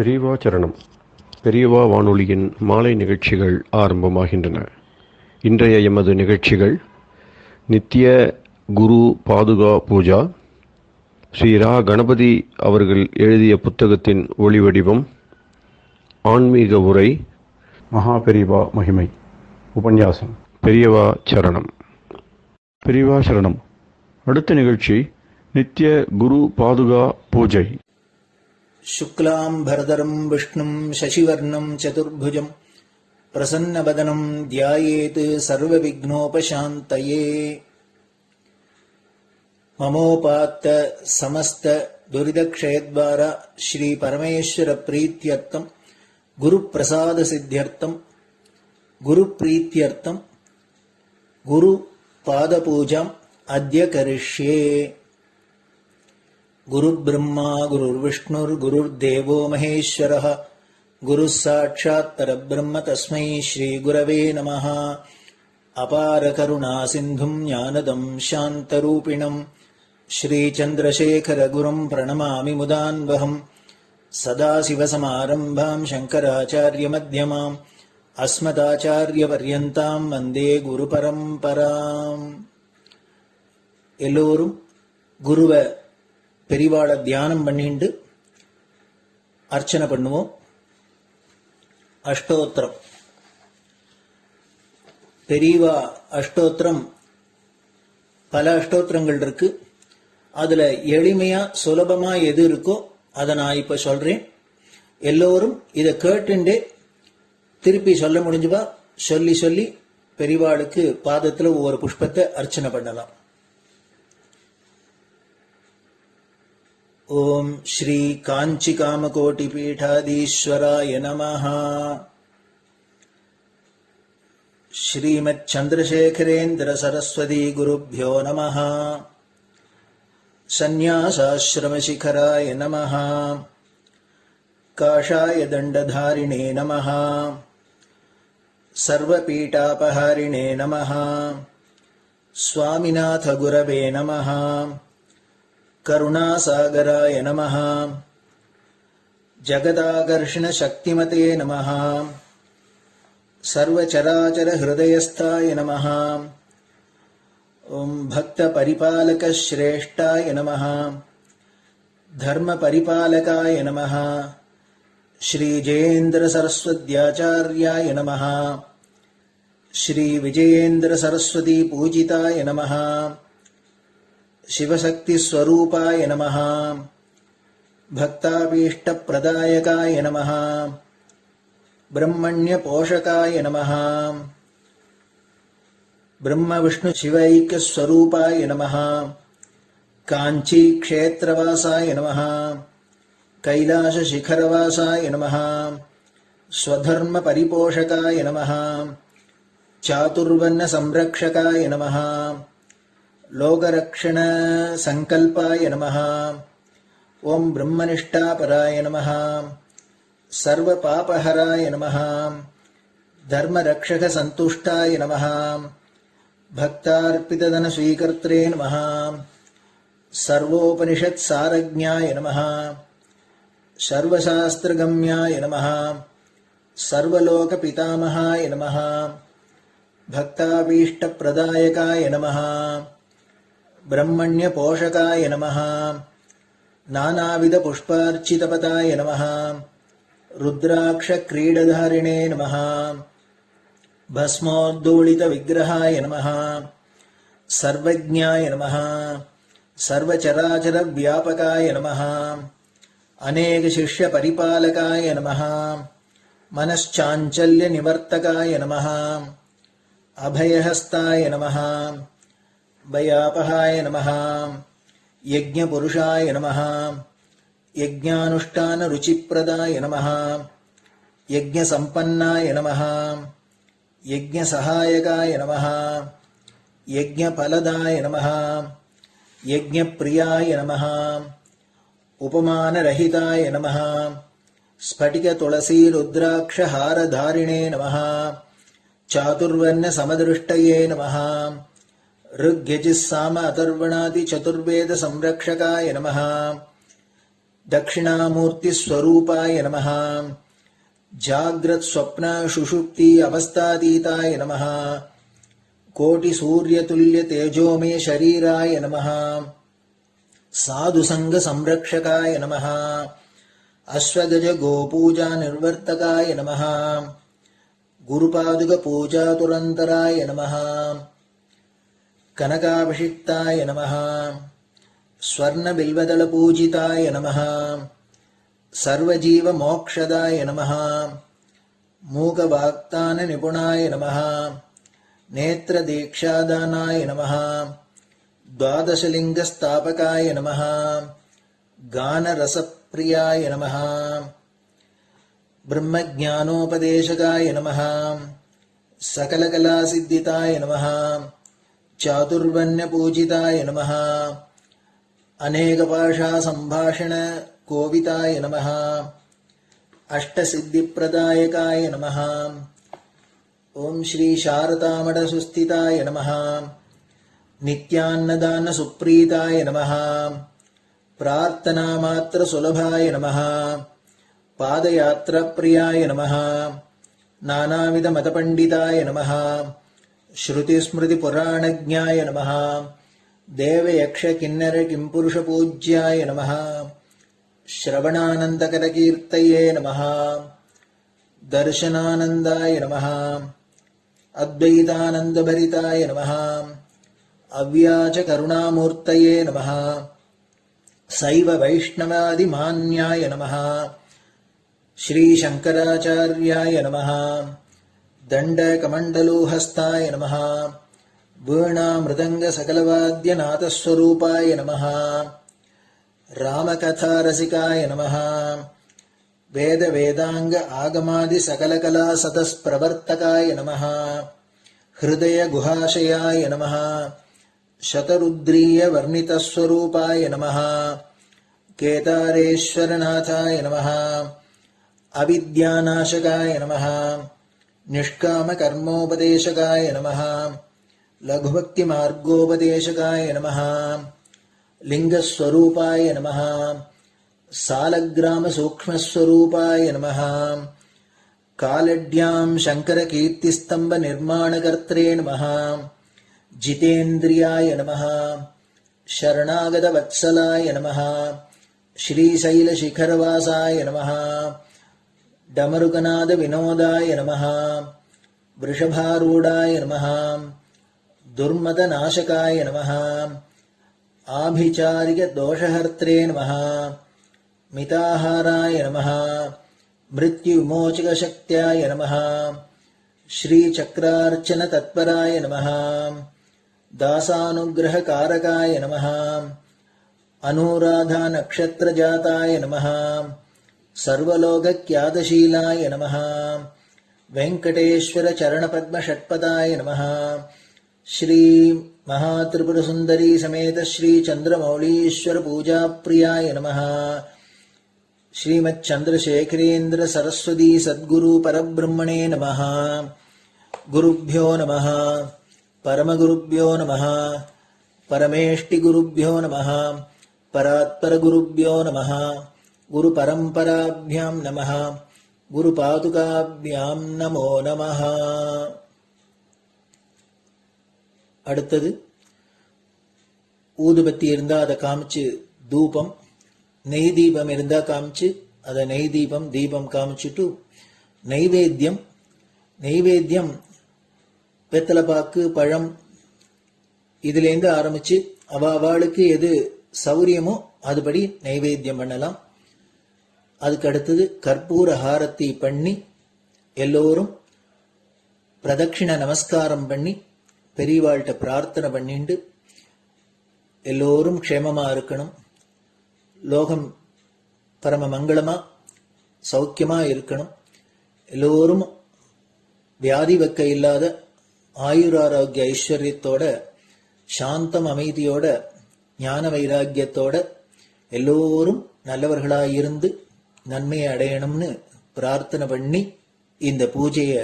பெரியவா சரணம். பெரியவா வானொலியின் மாலை நிகழ்ச்சிகள் ஆரம்பமாகின்றன. இன்றைய எமது நிகழ்ச்சிகள் நித்திய குரு பாதுகா பூஜா, ஸ்ரீ ரா கணபதி அவர்கள் எழுதிய புத்தகத்தின் ஒளிவடிவம், ஆன்மீக உரை, மகா பெரியவா மகிமை, உபன்யாசம். பெரியவா சரணம். பெரியவா சரணம். அடுத்த நிகழ்ச்சி நித்திய குரு பாதுகா பூஜை. शुक्लां भरदरं विष्णुं शशिवर्णं चतुर्भुजं प्रसन्नवदनं ध्यायेत् सर्वविघ्नोपशान्तये। ममोपात्त समस्त दुरितक्षयद्वारा श्री परमेश्वर प्रीत्यर्थं गुरुप्रसाद सिद्ध्यर्थं गुरुप्रीत्यर्थं गुरुपादपूजाम् अद्य करिष्ये। गुरुर्ब्रह्मा गुरुर्विष्णुर्गुरुर्देवो महेश्वरः गुरुः साक्षात् परब्रह्म तस्मै श्रीगुरवे नमः। अपारकरुणासिन्धुं ज्ञानदं शान्तरूपिणं श्रीचन्द्रशेखरगुरुं प्रणमामि मुदान्वहम्। सदाशिवसमारम्भां शङ्कराचार्यमध्यमाम् अस्मदाचार्यपर्यन्तां वन्दे गुरुपरम्पराम्. எல்லோரும் குருவை பெரிவாளை தியானம் பண்ணிண்டு அர்ச்சனை பண்ணுவோம். அஷ்டோத்திரம். பெரியவா அஷ்டோத்திரம் பல அஷ்டோத்திரங்கள் இருக்கு. அதுல எளிமையா சுலபமா எது இருக்கோ அதை நான் இப்ப சொல்றேன். எல்லோரும் இதை கேட்டுண்டே திருப்பி சொல்ல முடிஞ்சுவா சொல்லி சொல்லி பெரிவாளுக்கு பாதத்துல ஒவ்வொரு புஷ்பத்தை அர்ச்சனை பண்ணலாம். ओम श्री कांची कामकोटि पीठाधीश्वराय नमः. श्रीमत् चंद्रशेखरेन्द्र सरस्वती गुरुभ्यो नमः. संन्यासाश्रम शिखराय नमः. काषाय दंडधारिणे नमः. सर्वपीठापहारिणे नमः. स्वामिनाथ गुरवे नमः. करुणासागराय नमः. जगदाकर्षण शक्तिमते नमः. सर्वचराचर हृदयस्थाय नमः. ओम भक्त परिपालक श्रेष्ठाय नमः. धर्म परिपालकाय नमः. श्री जयेन्द्र सरस्वत्याचार्याय नमः. श्री विजयेन्द्र सरस्वती पूजिताय नमः. शिवशक्ति स्वरूपाय नमः. भक्ताभीष्ट प्रदायकाय नमः. ब्रह्मण्य पोषकाय नमः. ब्रह्म विष्णु शिवैक्य स्वरूपाय नमः. कांची क्षेत्रवासाय नमः. कैलाश शिखरवासाय नमः. स्वधर्म परिपोषकाय नमः. चातुर्वर्ण संरक्षकाय नमः. लोकरक्षण संकल्पाय नमः. ओम ब्रह्मनिष्ठापराय नमः. सर्वपापहराय नमः. धर्मरक्षक संतुष्टाय नमः. भक्तार्पितधन स्वीकर्त्रे नमः. सर्वोपनिषत् सारज्ञाय नमः. सर्वशास्त्रगम्याय नमः. सर्वलोक पितामहाय नमः. भक्ताभीष्ट प्रदायकाय नमः. ब्रह्मण्य पोषकाय नमः. नानाविध पुष्पार्चितपताय नमः. रुद्राक्ष क्रीडधारिणे नमः. भस्मोद्दोलित विग्रहाय नमः. सर्वज्ञाय नमः. सर्वचराचर व्यापकाय नमः. अनेक शिष्य परिपालकाय नमः. मनश्चाञ्चल्य निवर्तकाय नमः. अभयहस्ताय नमः. भयापहाय नमः. यज्ञपुरुषाय नमः. यज्ञानुष्ठान रुचिप्रदाय नमः. यज्ञसम्पन्नाय नमः. यज्ञसहायकाय नमः. यज्ञफलदाय नमः. यज्ञप्रियाय नमः. उपमानरहिताय नमः. स्फटिक तुलसी रुद्राक्ष हारधारिणे नमः. चातुर्वर्ण समदृष्टये नमः. ऋग्यजुस्साम अथर्वणादि चतुर्वेद संरक्षकाय नमः. दक्षिणामूर्तिस्वरूपाय नमः जाग्रत् स्वप्न सुषुप्ति अवस्थातीताय नमः कोटिसूर्यतुल्यतेजोमय शरीराय नमः साधुसङ्गसंरक्षकाय नमः अश्वगज गोपूजा निर्वर्तकाय नमः गुरुपादुकपूजातुरन्तराय नमः कनकाभिषिक्ताय नमः स्वर्णबिल्वदलपूजिताय नमः सर्वजीवमोक्षदाय नमः मूकवाक्ताननिपुणाय नमः नेत्रदीक्षादानाय नमः द्वादशलिङ्गस्थापकाय नमः गानरसप्रियाय नमः ब्रह्मज्ञानोपदेशकाय नमः सकलकलासिद्धिताय नमः चातुर्वर्ण्यपूजिताय नमः अनेकभाषासम्भाषण कोविताय नमः अष्टसिद्धिप्रदायकाय नमः ओम श्री शारदामठसुस्थिताय नमः नित्यान्नदानसुप्रीताय नमः प्रार्थनामात्रसुलभाय नमः पादयात्राप्रियाय नमः नानाविधमतपण्डिताय नमः श्रुतिस्मृतिपुराणज्ञाय नमः देवयक्षकिन्नरकिंपुरुषपूज्याय नमः श्रवणानन्दकरकीर्तये नमः दर्शनानन्दाय नमः अद्वैतानन्दभरिताय नमः अव्याजकरुणामूर्तये नमः शैव वैष्णवादिमान्याय नमः श्रीशङ्कराचार्याय नमः दण्डकमण्डलोहस्ताय नमः वीणामृदङ्गसकलवाद्यनाथस्वरूपाय नमः रामकथारसिकाय नमः वेदवेदाङ्ग आगमादिसकलकलासतस्प्रवर्तकाय नमः हृदयगुहाशयाय नमः शतरुद्रीयवर्णितस्वरूपाय नमः केदारेश्वरनाथाय नमः अविद्यानाशकाय नमः निष्कामकर्मोपदेशकाय नमः लघुभक्तिमार्गोपदेशकाय नमः लिङ्गस्वरूपाय नमः सालग्रामसूक्ष्मस्वरूपाय नमः कालड्यां शङ्करकीर्तिस्तम्भनिर्माणकर्त्रे नमः जितेन्द्रियाय नमः शरणागतवत्सलाय नमः श्रीशैलशिखरवासाय नमः डमरुकनादविनोदाय नमः वृषभारूढाय नमः दुर्मदनाशकाय नमः आभिचारिकदोषहर्त्रे नमः मिताहाराय नमः मृत्युविमोचकशक्त्याय नमः श्रीचक्रार्चनतत्पराय नमः दासानुग्रहकारकाय नमः अनुराधानक्षत्रजाताय नमः सर्वलोकख्यातशीलाय नमः वेङ्कटेश्वरचरणपद्मषट्पदाय नमः श्री महात्रिपुरसुन्दरी समेत श्री चन्द्रमौलीश्वर पूजाप्रियाय नमः श्रीमच्चन्द्रशेखरेन्द्र सरस्वती सद्गुरु परब्रह्मणे नमः गुरुभ्यो नमः परमगुरुभ्यो नमः परमेष्टिगुरुभ्यो नमः परात्परगुरुभ्यो नमः गुरुपरम्पराभ्यां नमः गुरुपादुकाभ्यां नमो नमः. அடுத்தது ஊதுபத்தி இருந்தா அதை காமிச்சு தூபம், நெய் தீபம் இருந்தா காமிச்சு அதை நெய் தீபம் தீபம் காமிச்சுட்டு நைவேத்தியம் வெத்தலைப்பாக்கு பழம் இதுலேருந்து ஆரம்பிச்சு அவளுக்கு எது சௌரியமோ அதுபடி நைவேத்தியம் பண்ணலாம். அதுக்கு அடுத்தது கற்பூர ஹாரத்தி பண்ணி எல்லோரும் பிரதட்சிண நமஸ்காரம் பண்ணி பெரியவாள்கிட்ட பிரார்த்தனை பண்ணிண்டு எல்லோரும் க்ஷேமமா இருக்கணும், லோகம் பரம மங்களமா சௌக்கியமா இருக்கணும், எல்லோரும் வியாதி வெக்க இல்லாத ஆயுராரோக்கிய ஐஸ்வர்யத்தோட சாந்தம் அமைதியோட ஞான வைராக்கியத்தோட எல்லோரும் நல்லவர்களாயிருந்து நன்மையை அடையணும்னு பிரார்த்தனை பண்ணி இந்த பூஜையை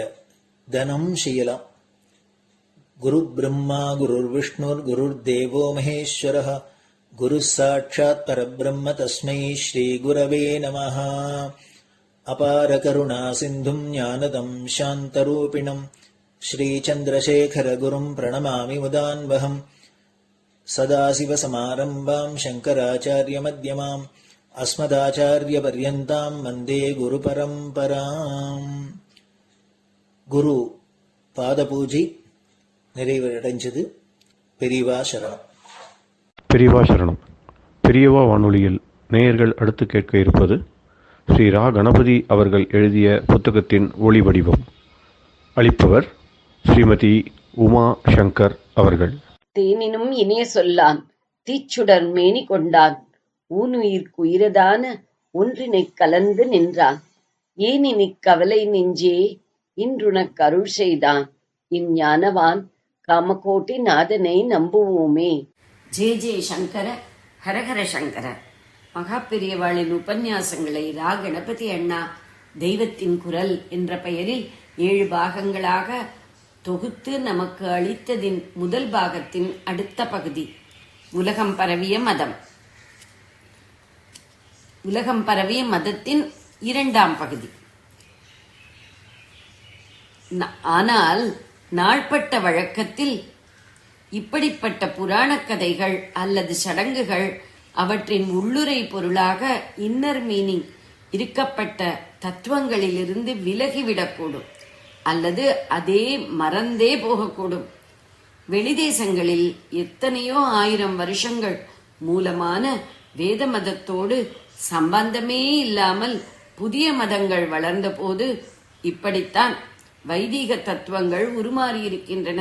தினம் செய்யலாம். குரு பிரம்மா குருர் விஷ்ணுர் குருர் தேவோ மகேஸ்வரः குரு சாட்சாத் பரபிரம்ம தஸ்மை ஸ்ரீ குரவே நமஹ. அபார கருணா சிந்தும் ஞானதம் சாந்தரூபிணம் ஸ்ரீ சந்திரசேகர குரும் பிரணமாமி முதான்வகம். சதாசிவசமாரம்பாம் சங்கராச்சாரிய மத்யமாம் அஸ்மதாச்சாரிய பர்யந்தாம் வந்தே குரு பரம்பராம். குரு பாத பூஜை நிறைவடைஞ்சது. பெரியவா சரணம். பெரியவா சரணம். பெரியவா வானொலியில் நேயர்கள் அடுத்து கேட்க இருப்பது ஸ்ரீ ரா கணபதி அவர்கள் எழுதிய புத்தகத்தின் ஒளி வடிவம். அளிப்பவர் ஸ்ரீமதி உமா சங்கர் அவர்கள். தேனினும் இனிய சொல்லான் தீச்சுடர் மேனி கொண்டான் ஊனுயிர்க்குயிரதான ஒன்றினைக் கலந்து நின்றான் ஏனினிக் கவலை நெஞ்சே இன்றுனக் அருள் செய்தான் இஞ்ஞானவான் காமகோட்டி நாதனை நம்புவோமே. ஜே ஜே சங்கர ஹரஹர சங்கர. மகாபெரியவாளின் உபன்யாசங்களை ரா கணபதி அண்ணா தெய்வத்தின் குரல் என்ற பெயரில் 7 பாகங்களாக தொகுத்து நமக்கு அளித்ததின் முதல் பாகத்தின் அடுத்த பகுதி உலகம் பரவிய மதம். உலகம் பரவிய மதத்தின் 2ஆம் பகுதி. ஆனால் நாள்பட்ட வழக்கத்தில் இப்படிப்பட்ட புராணக் கதைகள் அல்லது சடங்குகள் அவற்றின் உள்ளுரை பொருளாக இன்னர் மீனிங் இருக்கப்பட்ட தத்துவங்களிலிருந்து விலகிவிடக்கூடும் அல்லது அதே மறந்தே போகக்கூடும். வெளிதேசங்களில் எத்தனையோ 1000 வருஷங்கள் மூலமான வேத மதத்தோடு சம்பந்தமே இல்லாமல் புதிய மதங்கள் வளர்ந்த போது இப்படித்தான் வைதீக தத்துவங்கள் உருமாறியிருக்கின்றன.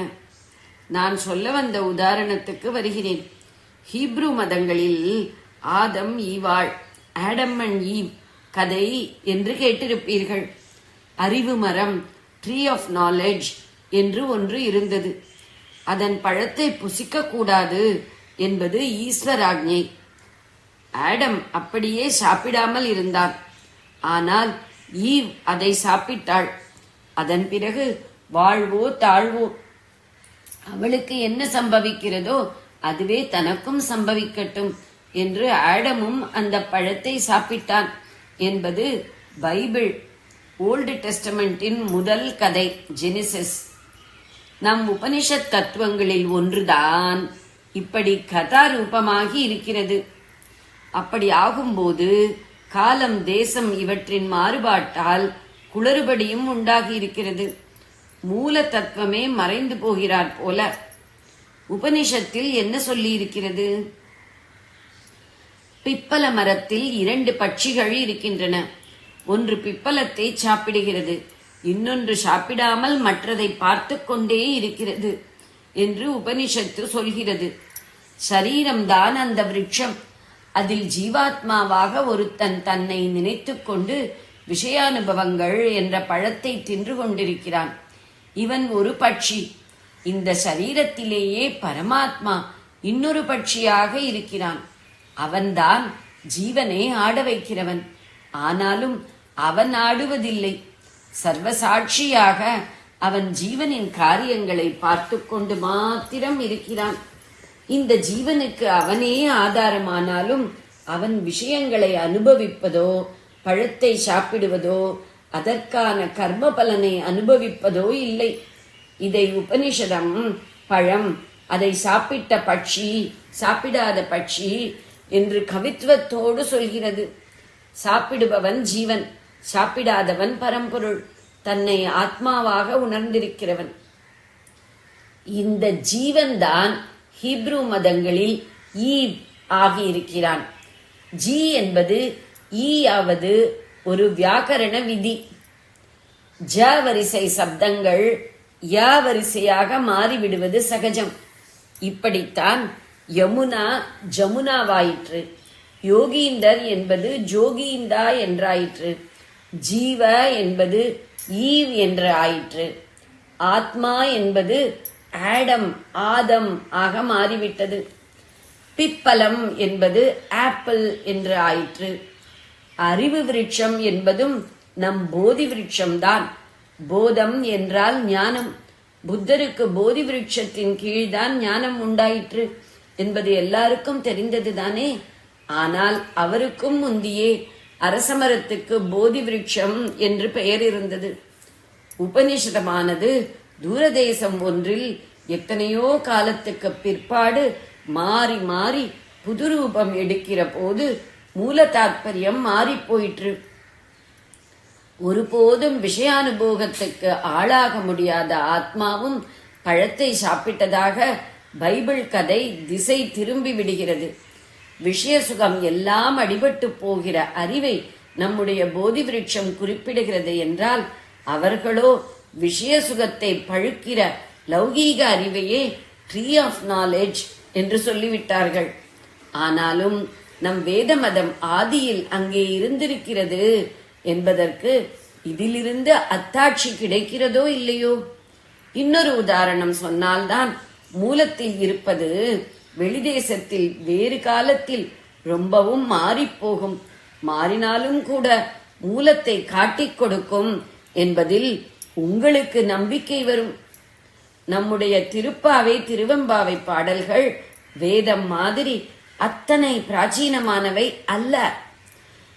நான் சொல்ல வந்த உதாரணத்துக்கு வருகிறேன். ஹீப்ரு மதங்களில் ஆதம் ஈவாள், ஆடம் அண்ட் ஈவ் கதை என்று கேட்டிருப்பீர்கள். அறிவு மரம், ட்ரீ ஆஃப் நாலேஜ் என்று ஒன்று இருந்தது. அதன் பழத்தை புசிக்க கூடாது என்பது ஈஸ்வராஜ்ஞை. ஆடம் அப்படியே சாப்பிடாமல் இருந்தான். ஆனால் ஈவ் அதை சாப்பிட்டாள். அதன் பிறகு வாழ்வோ தாழ்வோ அவளுக்கு என்ன சம்பவிக்கிறதோ அதுவே தனக்கும் சம்பவிக்கட்டும் என்று ஆடமும் அந்த பழத்தை சாப்பிட்டான் என்பது பைபிள் ஓல்டு டெஸ்டமெண்டின் முதல் கதை, ஜெனிசிஸ். நம் உபனிஷத் தத்துவங்களில் ஒன்றுதான் இப்படி கதாரூபமாகி இருக்கிறது. அப்படி ஆகும்போது காலம், தேசம் இவற்றின் மாறுபாட்டால் குளறுபடியும் உண்டாகி இருக்கிறது. மூல தத்துவமே மறைந்து போகிறார் போல. உபனிஷத்தில் என்ன சொல்லி இருக்கிறது? பிப்பல மரத்தில் 2 பட்சிகள் இருக்கின்றன. ஒன்று பிப்பலத்தை சாப்பிடுகிறது, இன்னொன்று சாப்பிடாமல் மற்றதை பார்த்து கொண்டே இருக்கிறது என்று உபனிஷத்து சொல்கிறது. சரீரம்தான் அந்த விருட்சம். அதில் ஜீவாத்மாவாக ஒருத்தன் தன்னை நினைத்துக் கொண்டு விஷயானுபவங்கள் என்ற பழத்தை தின்று கொண்டிருக்கிறான். இவன் ஒரு பட்சி. இந்த சரீரத்திலேயே பரமாத்மா இன்னொரு பட்சியாக இருக்கிறான். அவன்தான் ஜீவனை ஆட வைக்கிறவன். ஆனாலும் அவன் ஆடுவதில்லை. சர்வசாட்சியாக அவன் ஜீவனின் காரியங்களை பார்த்து கொண்டு மாத்திரம் இருக்கிறான். இந்த ஜீவனுக்கு அவனே ஆதாரமானாலும் அவன் விஷயங்களை அனுபவிப்பதோ பழத்தை சாப்பிடுவதோ அதற்கான கர்ம பலனை அனுபவிப்பதோ இல்லை. இதை உபனிஷதம் பழம், அதை சாப்பிட்ட பட்சி, சாப்பிடாத பட்சி என்று கவித்துவத்தோடு சொல்கிறது. சாப்பிடுபவன் ஜீவன், சாப்பிடாதவன் பரம்பொருள், தன்னை ஆத்மாவாக உணர்ந்திருக்கிறவன். இந்த ஜீவன்தான் ஹீப்ரு மதங்களில் ஈவ் ஆகியிருக்கிறான். ஜி என்பது ஈயாவது ஒரு வியாக்கரண விதி. ஜ வரிசை சப்தங்கள் யா வரிசையாக மாறிவிடுவது சகஜம். இப்படித்தான் யமுனா ஜமுனாவாயிற்று, யோகீந்தர் என்பது ஜோகீந்தா என்றாயிற்று, ஜீவ என்பது ஈவ் என்று ஆயிற்று, ஆத்மா என்பது ஆடம் ஆதம் ஆக மாறிவிட்டது. பிப்பலம் என்பது ஆப்பிள் என்று ஆயிற்று. அறிவு விருட்சம் என்பதும் நம் போதி விருட்சம்தான். போதம் என்றால் ஞானம். புத்தருக்கு போதி விருட்சத்தின் கீழ்தான் ஞானம் உண்டாயிற்று. என்பது எல்லாருக்கும் தெரிந்ததுதானே. ஆனால் அவருக்கும் முந்தியே அரசமரத்துக்கு போதி விருட்சம் என்று பெயர் இருந்தது. உபனிஷதமானது தூரதேசம் ஒன்றில் எத்தனையோ காலத்துக்கு பிற்பாடு மாறி மாறி புதுரூபம் எடுக்கிற போது மூல தாற்பயம் மாறி போயிற்று. ஒருபோதும் விஷயானுபோகத்துக்கு ஆளாக முடியாத ஆத்மாவும் பழத்தை சாப்பிட்டதாக பைபிள் கதை திசை திரும்பி விடுகிறது. விஷய சுகம் எல்லாம் அடிபட்டு போகிற அறிவை நம்முடைய போதி விருட்சம் குறிப்பிடுகிறது என்றால், அவர்களோ விஷய சுகத்தை பழுக்கிற லௌகீக அறிவையே ட்ரீ ஆஃப் நாலேஜ் என்று சொல்லிவிட்டார்கள். ஆனாலும் நம் வேத மதம் ஆதியில் அங்கே இருந்திருக்கிறது என்பதற்கு இதிலிருந்து அத்தாட்சி கிடைக்கிறதோ இல்லையோ? இன்னொரு உதாரணம் சொன்னால்தான் மூலத்தில் இருப்பது வெளிதேசத்தில் வேறு காலத்தில் ரொம்பவும் மாறிப்போகும், மாறினாலும் கூட மூலத்தை காட்டிக் கொடுக்கும் என்பதில் உங்களுக்கு நம்பிக்கை வரும். நம்முடைய திருப்பாவை திருவெம்பாவை பாடல்கள் வேதம் மாதிரி அத்தனை பிராச்சீனமானவை அல்ல.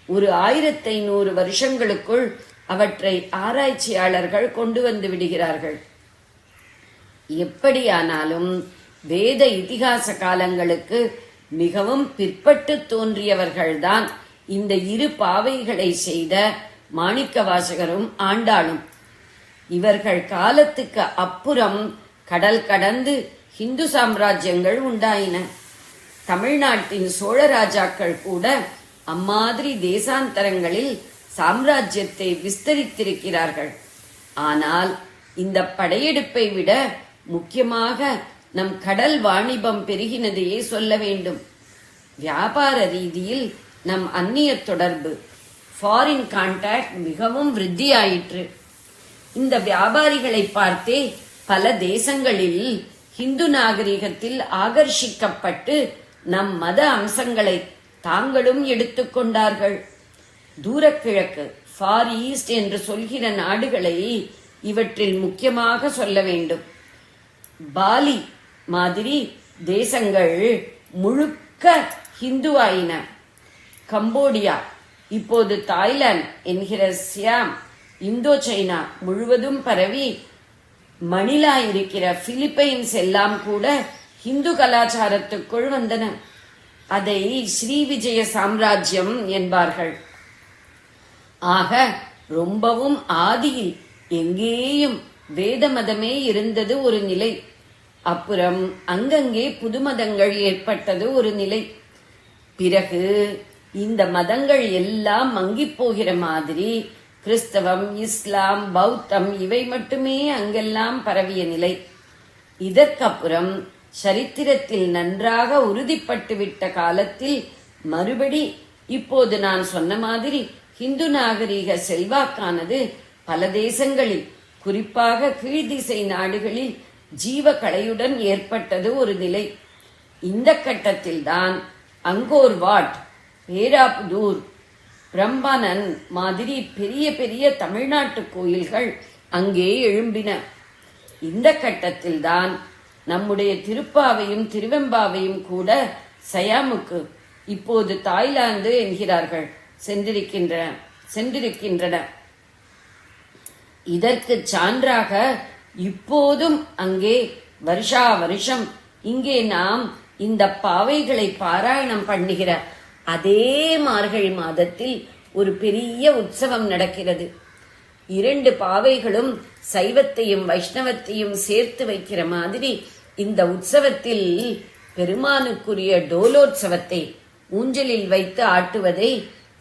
ஒரு 1500 வருஷங்களுக்குள் அவற்றை ஆராய்ச்சியாளர்கள் கொண்டு வந்து விடுகிறார்கள். எப்படியானாலும் வேத இதிகாச காலங்களுக்கு மிகவும் பிற்பட்டு தோன்றியவர்கள்தான் இந்த இரு பாவைகளை செய்த மாணிக்கவாசகரும் ஆண்டாளும். இவர்கள் காலத்துக்கு அப்புறம் கடல் கடந்து ஹிந்து சாம்ராஜ்யங்கள் உண்டாயின. தமிழ்நாட்டின் சோழ ராஜாக்கள் கூட அம்மாதிரி தேசாந்தரங்களில் சாம்ராஜ்யத்தை விஸ்தரித்திருக்கிறார்கள். ஆனால் இந்த படையெடுப்பை விட முக்கியமாக நம் கடல் வாணிபம் பெருகினதையே சொல்ல வேண்டும். வியாபார ரீதியில் நம் அந்நிய தொடர்பு, ஃபாரின் கான்டாக்ட் மிகவும் விருத்தியாயிற்று. இந்த வியாபாரிகளை பார்த்தே பல தேசங்களில் ஹிந்து நாகரிகத்தில் ஆகர்ஷிக்கப்பட்டு நம் மத அம்சங்களை தாங்களும் எடுத்துக்கொண்டார்கள். தூரக்கிழக்கு, ஃபார் ஈஸ்ட் என்று சொல்கிற நாடுகளை இவற்றில் முக்கியமாக சொல்ல வேண்டும். பாலி மாதிரி தேசங்கள் முழுக்க ஹிந்துவாயின. கம்போடியா, இப்போது தாய்லாந்து என்கிற சியாம், இந்தோ சைனா முழுவதும் பரவி மணிலா இருக்கிற பிலிப்பைன்ஸ் எல்லாம் கூட ஹிந்து கலாச்சாரத்துக்குள் வந்தன. அதை ஸ்ரீவிஜய சாம்ராஜ்யம் என்பார்கள். ஆக ரொம்பவும் ஆதியில் எங்கேயும் வேத மதமே இருந்தது ஒரு நிலை. அப்புறம் அங்கங்கே புது மதங்கள் ஏற்பட்டது ஒரு நிலை. பிறகு இந்த மதங்கள் எல்லாம் மங்கிப் போகிற மாதிரி கிறிஸ்தவம், இஸ்லாம், பௌத்தம் இவை மட்டுமே அங்கெல்லாம் பரவிய நிலை. இதற்கப்புறம் சரித்திரத்தில் நன்றாக உறுதிப்பட்டுவிட்ட காலத்தில் மறுபடி இப்போது நான் சொன்ன மாதிரி ஹிந்து நாகரிக செல்வாக்கானது பல தேசங்களில், குறிப்பாக கீழ்திசை நாடுகளில் ஜீவகலையுடன் ஏற்பட்டது ஒரு நிலை. இந்த கட்டத்தில்தான் அங்கோர் வாட், பேராபுதூர், பிரம்பானன் மாதிரி பெரிய பெரிய தமிழ்நாட்டு கோயில்கள் அங்கே எழும்பின. இந்த கட்டத்தில்தான் நம்முடைய திருப்பாவையும் திருவெம்பாவையும் கூட சயாமுக்கு, இப்போது தாய்லாந்து என்கிறார்கள், சென்றிருக்கின்றன. இதற்கு சான்றாக இப்போதும் அங்கே வருஷா வருஷம் இங்கே நாம் இந்த பாவைகளை பாராயணம் பண்ணுகிற அதே மார்கழி மாதத்தில் ஒரு பெரிய உற்சவம் நடக்கிறது. 2 பாவைகளும் சைவத்தையும் வைஷ்ணவத்தையும் சேர்த்து வைக்கிற மாதிரி இந்த உற்சவத்தில் பெருமானுக்குரிய டோலோற்சவத்தை ஊஞ்சலில் வைத்து ஆட்டுவதை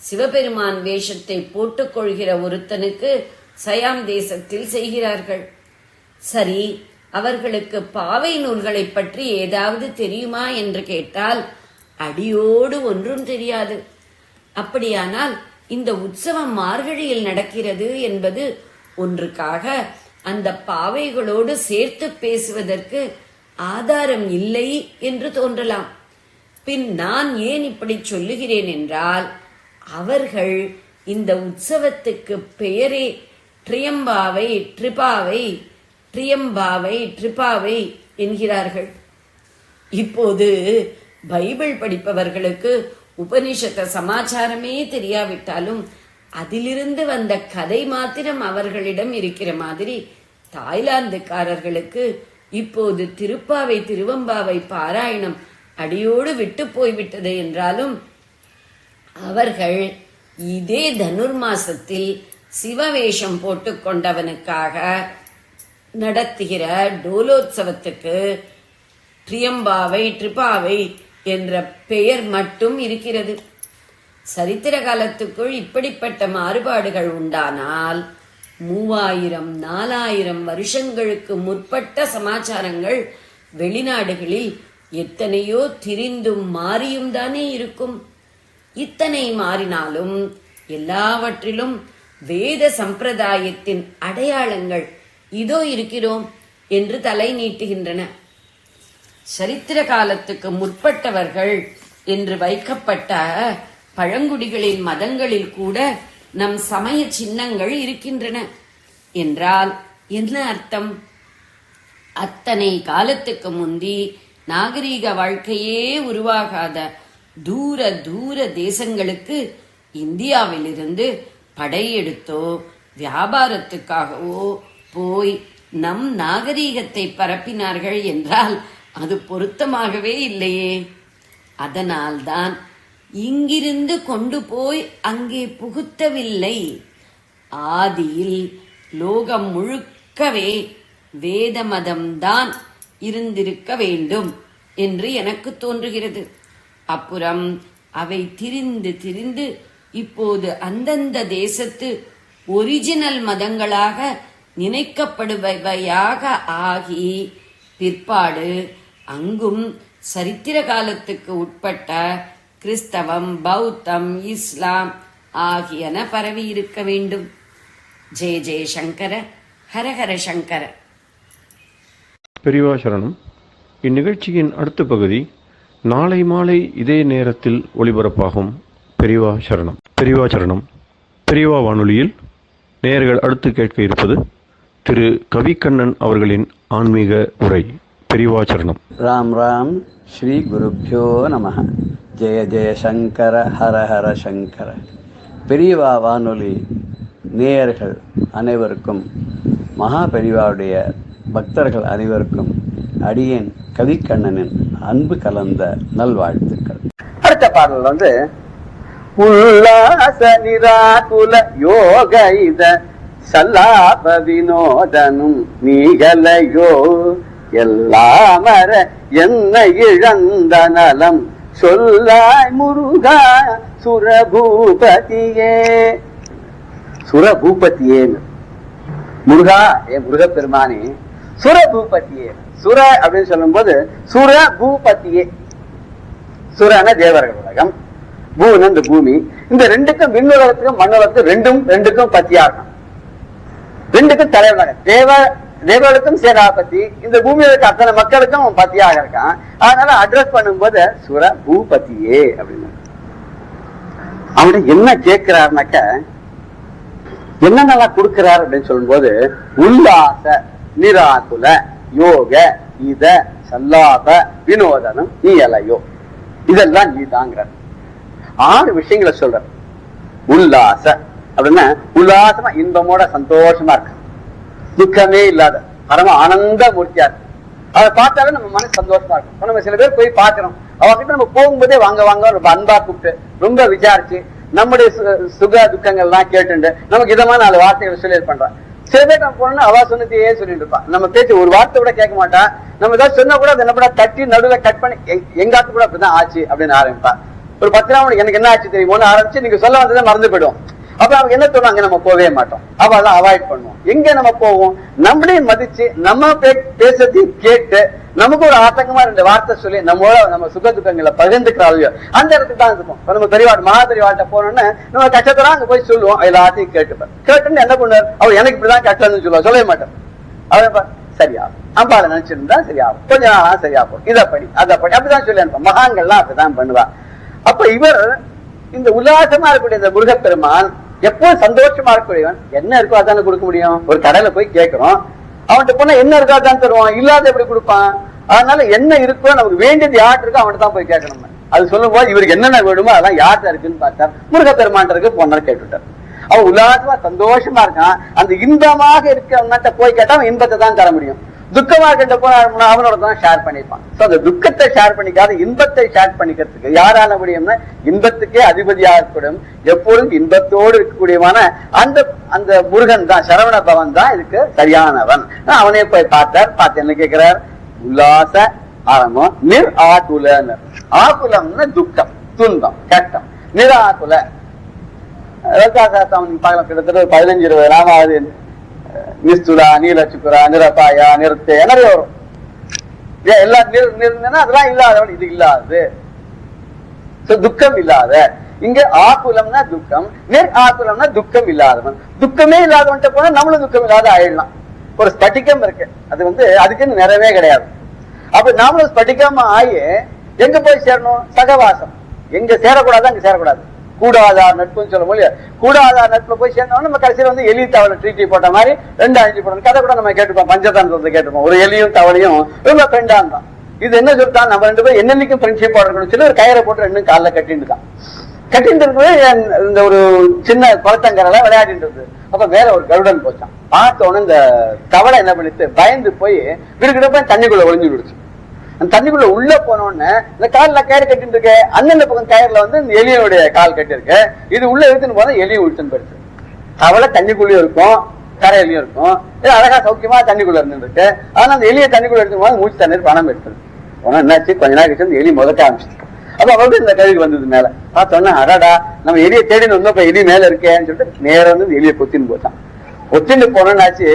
சிவபெருமான் வேஷத்தை போட்டுக் கொள்கிற ஒருத்தனுக்கு சயாம் தேசத்தில் செய்கிறார்கள். சரி, அவர்களுக்கு பாவை நூல்களை பற்றி ஏதாவது தெரியுமா என்று கேட்டால் அடியோடு ஒன்றும் தெரியாது. அப்படியானால் இந்த உற்சவம் மார்கழியில் நடக்கிறது என்பது ஒன்றுக்காக அந்த பாவைகளோடு சேர்த்து பேசுவதற்கு ஆதாரம் இல்லை என்று தோன்றலாம். பின் நான் ஏன் இப்படி சொல்லுகிறேன் என்றால், அவர்கள் இந்த உற்சவத்துக்கு பெயரே ட்ரியம்பாவை ட்ரிபாவை என்கிறார்கள். இப்போது பைபிள் படிப்பவர்களுக்கு உபனிஷத்த சமாச்சாரமே தெரியாவிட்டாலும் அதிலிருந்து வந்த கதை மாத்திரம் அவர்களிடம் இருக்கிற மாதிரி தாய்லாந்துக்காரர்களுக்கு இப்போது திருப்பாவை திருவம்பாவை பாராயணம் அடியோடு விட்டு போய்விட்டது என்றாலும் அவர்கள் இதே தனுர்மாசத்தில் சிவவேஷம் போட்டுக்கொண்டவனுக்காக நடத்துகிற டோலோத்சவத்துக்கு திரியம்பாவை திரிபாவை என்ற பெயர் மட்டும் இருக்கிறது. சரித்திர காலத்துக்குள் இப்படிப்பட்ட மாறுபாடுகள் உண்டானால் 3000-4000 வருஷங்களுக்கு முற்பட்ட சமாச்சாரங்கள் வெளிநாடுகளில் எத்தனையோ திரிந்தும் மாறியும் தானே இருக்கும். இத்தனை மாறினாலும் எல்லாவற்றிலும் வேத சம்பிரதாயத்தின் அடையாளங்கள் இதோ இருக்கிறோம் என்று தலை நீட்டுகின்றன. சரித்திர காலத்துக்கு முற்பட்டவர்கள் என்று வைக்கப்பட்ட பழங்குடிகளின் மதங்களில் கூட நம் சமய சின்னங்கள் இருக்கின்றன என்றால் என்ன அர்த்தம்? அத்தனை காலத்துக்கு முந்தி நாகரீக வாழ்க்கையே உருவாகாத தூர தூர தேசங்களுக்கு இந்தியாவிலிருந்து படையெடுத்தோ வியாபாரத்துக்காகவோ போய் நம் நாகரீகத்தை பரப்பினார்கள் என்றால் அது பொருத்தமாகவே இல்லையே. அதனால்தான் இங்கிருந்து கொண்டு போய் அங்கே புகுத்தவில்லை. ஆதியில் லோகம் முழுக்கவே வேத மதம்தான் இருந்திருக்க வேண்டும் என்று எனக்கு தோன்றுகிறது. அப்புறம் அவை திரிந்து திரிந்து இப்போது அந்தந்த தேசத்து ஒரிஜினல் மதங்களாக நினைக்கப்படுபவையாக ஆகி பிற்பாடு அங்கும் சரித்திர காலத்துக்கு உட்பட்ட கிறிஸ்தவம், பௌத்தம், இஸ்லாம் ஆகியன பரவி இருக்க வேண்டும். ஜெய ஜெய சங்கர, ஹரஹர சங்கர. பெரியவா சரணம். இந்நிகழ்ச்சியின் அடுத்த பகுதி நாளை மாலை இதே நேரத்தில் ஒளிபரப்பாகும். பெரியவா சரணம். பெரியவா சரணம். பெரியவா வானொலியில் நேயர்கள் அடுத்து கேட்க இருப்பது திரு கவிக்கண்ணன் அவர்களின் ஆன்மீக உரை. பெரியவா சரணம். ராம் ராம். ஸ்ரீ குருப்யோ நமஹ. ஜெய ஜெய சங்கர, ஹர ஹர சங்கர. பெரியவா வானொலி நேயர்கள் அனைவருக்கும், மகா பெரியவாவுடைய பக்தர்கள் அனைவருக்கும் அடியேன் கவிக்கண்ணனின் அன்பு கலந்த நல்வாழ்த்துக்கள். அடுத்த பாடல் உல்லாச நிராகுல யோக இத சல்லாப வினோதனும் நீகலையோ எல்லாமர என்ன இழந்த நலம் சொல்லாய் முருகா சுரபூபதியே. சுரபூபதியே முருகா, முருகப்பெருமானே சுரபூபதியே. சுர அப்படின்னு சொல்லும் போது சுரபூபதியே. சுரன தேவர்கள் உலகம், பூன இந்த பூமி. இந்த ரெண்டுக்கும் விண்ணுலகத்துக்கும் மண்ணுலகத்துக்கும் ரெண்டுக்கும் பத்தியாகும், ரெண்டுக்கும் தலைவராக. தேவர்களுக்கும் சேனாபதி, இந்த பூமியில இருக்க அத்தனை மக்களுக்கும் பத்தியாக இருக்கான். அதனால அட்ரஸ் பண்ணும்போது சுர பூபதியே அப்படின்னு. அவன் என்ன கேட்கிறாருனாக்க, என்னென்னலாம் கொடுக்கிறார் அப்படின்னு சொல்லும் போது உல்லாச நிராகுல யோக இத சல்லாப வினோதனம் நீ அலையோ, இதெல்லாம் நீ தாங்கிற 6 விஷயங்களை சொல்ற. உல்லாச அப்படின்னா உல்லாசமா இன்பமோட சந்தோஷமா இருக்கு, துக்கமே இல்லாத பரம ஆனந்த மூர்த்தியா இருக்கு. அதை பார்த்தாலும் நம்ம மனசு சந்தோஷமா இருக்கும். நம்ம சில பேர் போய் பார்க்கிறோம், அவகிட்ட நம்ம போகும்போதே வாங்க வாங்க ரொம்ப அன்பா கூப்பிட்டு ரொம்ப விசாரிச்சு நம்முடைய சுக துக்கங்கள்லாம் கேட்டுண்டு நமக்கு இதமான 4 வார்த்தைகளை சொல்லி பண்றான். சில பேர் நம்ம போனோம்னா அவ சொன்னதையே சொல்லிட்டு இருப்பான். நம்ம பேச்சு ஒரு வார்த்தை கூட கேட்க மாட்டான். நம்ம ஏதாவது சொன்னா கூட அதை என்ன தட்டி நடுவில் கட் பண்ணி எங்காத்து கூட அப்படிதான் ஆச்சு அப்படின்னு ஆரம்பிப்பான். ஒரு 10 நாள் எனக்கு என்ன ஆச்சு தெரியுமோன்னு ஆரம்பிச்சு நீங்க சொல்ல வந்ததை மறந்து போயிடும். அப்ப அவங்க என்ன தோணும், அங்க நம்ம போவே மாட்டோம். அப்ப அதான் அவாய்ட் பண்ணுவோம். எங்க நம்ம போவோம், நம்மளையும் மதிச்சு நம்ம பேசுறதையும் கேட்டு நமக்கு ஒரு ஆத்தங்கமா 2 வார்த்தை சொல்லி நம்ம சுக துக்கங்களை பகிர்ந்துக்கிறாளையோ அந்த இடத்துக்கு தான் இருக்கும். நம்ம பெரியவாடு மகா பெரியவாட்ட போனோம்னா நம்ம கஷ்டத்தெல்லாம் அங்க போய் சொல்லுவோம். எல்லாத்தையும் கேட்டுன்னு என்ன பண்ணுவார், அவர் எனக்கு இப்படிதான் கஷ்டம்னு சொல்லுவா, சொல்லவே மாட்டேன். அவன் சரியா அம்பால நினைச்சிருந்தா சரியாகும், கொஞ்ச நாளா சரியா போகும், இதை படி அதை படி அப்படிதான் சொல்லி அனுப்ப. மகான்கள்லாம் அப்படிதான் பண்ணுவா. அப்ப இவர் இந்த உல்லாசமா இருக்கக்கூடிய இந்த முருகப்பெருமான் எப்போ சந்தோஷமா இருக்கக்கூடியவன், என்ன இருக்கோ அதான கொடுக்க முடியும். ஒரு கடையில போய் கேட்கிறோம், அவன்கிட்ட போனா என்ன இருக்கோ அதான் தருவான், இல்லாத எப்படி கொடுப்பான். அதனால என்ன இருக்கோ நமக்கு வேண்டியது யார்கிட்ட இருக்கோ அவன்கிட்ட தான் போய் கேட்கணும். அது சொல்லும் போது இவருக்கு என்னென்ன வேணுமோ அதெல்லாம் யார்கிட்ட இருக்குன்னு பார்த்தார். முருகப்பெருமான் இருக்கு போனார் கேட்டுட்டார். அவன் உல்லாசமா சந்தோஷமா இருக்கான். அந்த இன்பமாக இருக்கிறவன்கிட்ட போய் கேட்டா அவன் இன்பத்தை தான் தர முடியும். துக்கமா இருக்கின்ற போனா அவனோட தான் ஷேர் பண்ணிப்பான். அந்த துக்கத்தை ஷேர் பண்ணிக்காத இன்பத்தை ஷேர் பண்ணிக்கிறதுக்கு யாரால முடியும்னா இன்பத்துக்கே அதிபதியாக இருக்கக்கூடும், எப்பொழுதும் இன்பத்தோடு இருக்கக்கூடியமான அந்த அந்த முருகன் தான், சரவண பவன் தான் இதுக்கு சரியானவன். அவனே போய் பார்த்தார். பார்த்து என்ன கேட்கிறார்? உல்லாச ஆரம்பம் நிர் ஆகுல. ஆகுலம்னு துக்கம், துன்பம், கஷ்டம். நிராகுல பார்க்கலாம். கிட்டத்தட்ட 15-20 நாமாவது நிஸ்துலா, நீலச்சுக்குரா, நிரபாயா, நிறுத்தே நிறைய வரும். எல்லாம் அதெல்லாம் இல்லாதவன், இது இல்லாது துக்கம் இல்லாத. இங்க ஆகுலம்னா துக்கம், நிர் ஆகுலம்னா துக்கம் இல்லாதவன். துக்கமே இல்லாதவன்ட்ட போனா நம்மளும் துக்கம் இல்லாத ஆயிடலாம். ஒரு ஸ்பட்டிகம் இருக்கு, அது அதுக்குன்னு நிறையவே கிடையாது. அப்ப நாமளும் ஸ்பட்டிகமா ஆகி எங்க போய் சேரணும்? சகவாசம். எங்க சேரக்கூடாது அங்க சேரக்கூடாது. கூடாதார் நட்புன்னு சொல்ல முடியாது. கூடாதார் நட்புல போய் சேர்ந்தோம் நம்ம கடைசியில எலி தவளை ட்ரீட்டி போட்ட மாதிரி 2 அழிஞ்சு போடணும். கதை கூட நம்ம கேட்டுப்போம், பஞ்சதந்திரத்தை கேட்டுப்போம். ஒரு எலியும் தவளையும் ரொம்ப ஃப்ரெண்டான் தான். இது என்ன சொல்லிட்டான்? நம்ம 2 பேரும் என்னன்னைக்கும் ஃப்ரெண்ட்ஷிப் இருக்கணும்னு சொல்லி ஒரு கயிறை போட்டு 2 காலில் கட்டிட்டு தான். கட்டிட்டு இருக்கிறது இந்த ஒரு சின்ன குளத்தங்கரையில விளையாடிட்டு இருந்தது. அப்ப மேல ஒரு கருடன் போச்சான். பார்த்தோன்னு இந்த தவளை என்ன பண்ணிட்டு பயந்து போய் வீடுகிட்ட போய் தண்ணிக்குள்ள ஒளிஞ்சு விடுச்சு. அந்த தண்ணிக்குள்ள உள்ள போனோன்னு இந்த காலில் கயிறு கட்டிட்டு இருக்கு. அண்ணன் பக்கம் கயிறுல இந்த எலியோடைய கால் கட்டி இருக்கு. இது உள்ள எடுத்துன்னு போனா எலியும் உழுத்துன்னு போயிடுச்சு. தவளை தண்ணிக்குள்ளயும் இருக்கும், கரையிலயும் இருக்கும். இது அழகா சௌக்கியமா தண்ணிக்குள்ள இருந்துருக்கு. ஆனா அந்த எலியை தண்ணிக்குள்ள எடுத்துன்னு போது மூச்சு தண்ணீர் பணம் எடுத்தது. போனா என்னாச்சு? கொஞ்ச நாள் கழிச்சு அந்த எலி முதக்க ஆரம்பிச்சு. அப்ப அவருக்கு இந்த கழுகு வந்தது மேல. பார்த்தோன்னா அடாடா நம்ம எலியை தேடின்னு வந்தோம், இப்ப எலி மேல இருக்கேன்னு சொல்லிட்டு நேரம் எலியை கொத்தின்னு போச்சான். ஒத்தின்னு போனோம்னாச்சு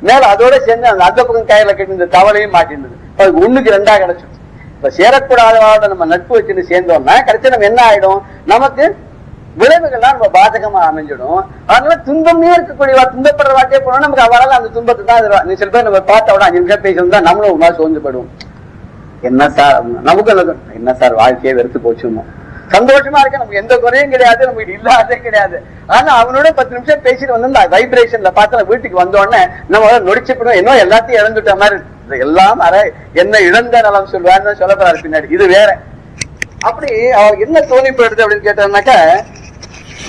மேல அதோட சேர்ந்து அந்த பக்கம் கயிறுல கட்டி இந்த தவளையும் மாட்டிருந்தது. அதுக்கு 1க்கு 2 கிடைச்சிருச்சு. இப்ப சேரக்கூடாதவாட நம்ம நட்பு வச்சுன்னு சேர்ந்தோம்னா கடைசி நம்ம என்ன ஆயிடும்? நமக்கு விளைவுகள்லாம் நம்ம பாதகமா அமைஞ்சிடும். அதனால துன்பமே இருக்கக்கூடிய துன்பப்படுற வாட்டியே போனோம் நமக்கு அவரால் அந்த துன்பத்தை தான். சில பேர் நம்ம பார்த்த விட 5 நிமிஷம் பேசணும் தான் நம்மளும் ஒரு மாதிரி சோர்ந்து போயிடுவோம். என்ன சார் நமக்கு என்ன சார் வாழ்க்கையே வெறுத்து போச்சுமோ. சந்தோஷமா இருக்க நமக்கு எந்த குறையும் கிடையாது, நமக்கு இல்லாதே கிடையாது. ஆனா அவனோட 10 நிமிஷம் பேசிட்டு வந்து அந்த வைப்ரேஷன்ல பார்த்து வீட்டுக்கு வந்தோடனே நம்ம நொடிச்சுக்கணும், இன்னும் எல்லாத்தையும் இழந்துட்ட மாதிரி எல்லாம் என்ன இழந்த நலம் சொல்லுவாருன்னு சொல்ல போறாரு பின்னாடி. இது வேற. அப்படி அவனுக்கு என்ன தோணி போயிடுது அப்படின்னு கேட்டான்னாக்க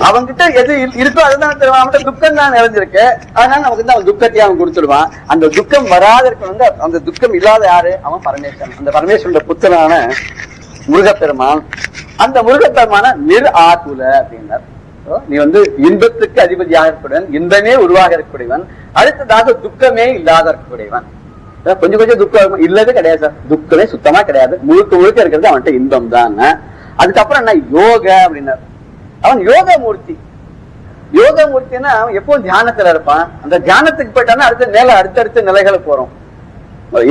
அவன்கிட்ட எது இருக்கோ அதுதான் தருவான். அவன்கிட்ட துக்கம் தான் நிறைஞ்சிருக்கு. அதனால நமக்கு அவன் துக்கத்தையும் அவன் கொடுத்துடுவான். அந்த துக்கம் வராத இருக்க அந்த துக்கம் இல்லாத யாரு? அவன் பரமேஸ்வரன். அந்த பரமேஸ்வரன் புத்திரனான முருகப்பெருமான். அந்த முருகப்பெருமான நிர் ஆகுல அப்படின்னார். நீ இன்பத்துக்கு அதிபதியாக இருக்கக்கூடியவன், இன்பமே உருவாக இருக்கக்கூடியவன், அடுத்ததாக துக்கமே இல்லாத இருக்கக்கூடியவன். கொஞ்சம் கொஞ்சம் துக்கம் இல்லவே கிடையாது சார், துக்கமே சுத்தமா கிடையாது, முழுக்க முழுக்க இருக்கிறது அவன்கிட்ட இன்பம் தான். அதுக்கப்புறம் என்ன? யோக அப்படின்னார். அவன் யோகமூர்த்தி. யோகமூர்த்தின்னா அவன் எப்பவும் தியானத்துல இருப்பான். அந்த தியானத்துக்கு போயிட்டான்னா அடுத்தடுத்த நிலைகளை போறோம்.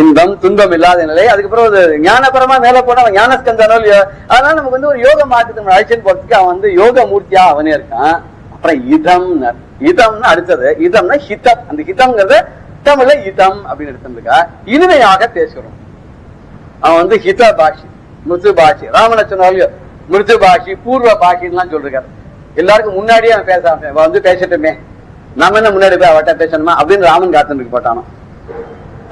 இன்பம் துன்பம் இல்லாத நிலை. அதுக்கப்புறம் ஞானபரமா மேல போனா அவன் ஞானஸ்கந்தனோ இல்லையோ. அதனால நமக்கு ஒரு யோக மாற்றத்தை அழைச்சின்னு போறதுக்கு அவன் யோக மூர்த்தியா அவனே இருக்கான். அப்புறம் இதம்னா அடுத்தது இதம்னா ஹிதம். அந்த ஹிதம்ங்கிறது தமிழ்ல இதம் அப்படின்னு எடுத்துருக்கா இனிமையாக பேசுறோம். அவன் ஹித பாஷி, மிருது பாஷி. ராமனை சொன்னாலையோ மிருது பாஷி, பூர்வ பாஷின்லாம் சொல்லிருக்காரு. எல்லாருக்கும் முன்னாடியே அவன் பேசட்டுமே, நாம என்ன முன்னாடி போய் அவட்ட பேசணுமா அப்படின்னு ராமன் காத்துட்டு போட்டானோ.